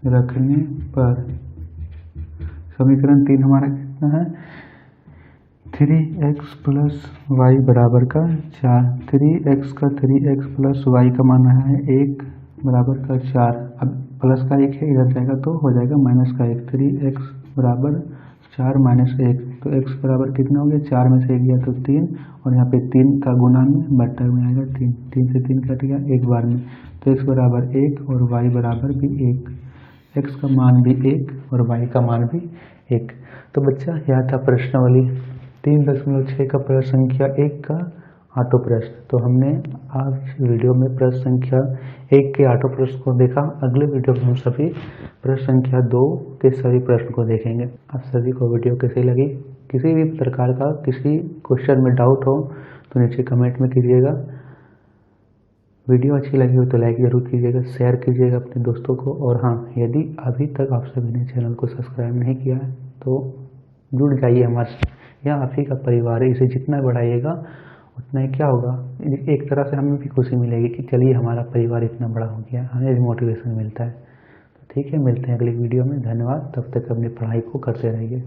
रखने पर समीकरण 3 हमारा कितना है, 3x प्लस वाई बराबर का 4, 3x का 3x प्लस वाई का मान है 1 बराबर का 4। अब प्लस का 1 है, इधर जाएगा तो हो जाएगा माइनस का 1, 3x बराबर 4 माइनस 1, तो x बराबर कितना हो गया, 4 में से 1 गया तो 3, और यहाँ पे 3 का गुणा में बट्टा में आएगा 3, 3 से 3 कट गया एक बार में, तो x बराबर 1 और y बराबर भी 1, x का मान भी 1 और y का मान भी 1। तो बच्चा यह था प्रश्नावली 3.6 का प्रश्न संख्या 1 का ऑटो प्रश्न। तो हमने आज वीडियो में प्रश्न संख्या 1 के ऑटो प्रश्न को देखा। अगले वीडियो में हम सभी प्रश्न संख्या 2 के सभी प्रश्न को देखेंगे। आप सभी को वीडियो कैसी लगी, किसी भी प्रकार का किसी क्वेश्चन में डाउट हो तो नीचे कमेंट में कीजिएगा। वीडियो अच्छी लगी हो तो लाइक जरूर कीजिएगा, शेयर कीजिएगा अपने दोस्तों को। और हाँ, यदि अभी तक आप सभी ने चैनल को सब्सक्राइब नहीं किया है तो जुड़ जाइए हमारे, यह आप ही का परिवार है। इसे जितना बढ़ाइएगा उतना ही क्या होगा, एक तरह से हमें भी खुशी मिलेगी कि चलिए हमारा परिवार इतना बड़ा हो गया, हमें भी मोटिवेशन मिलता है। तो ठीक है, मिलते हैं अगली वीडियो में। धन्यवाद, तब तक अपनी पढ़ाई को करते रहिए।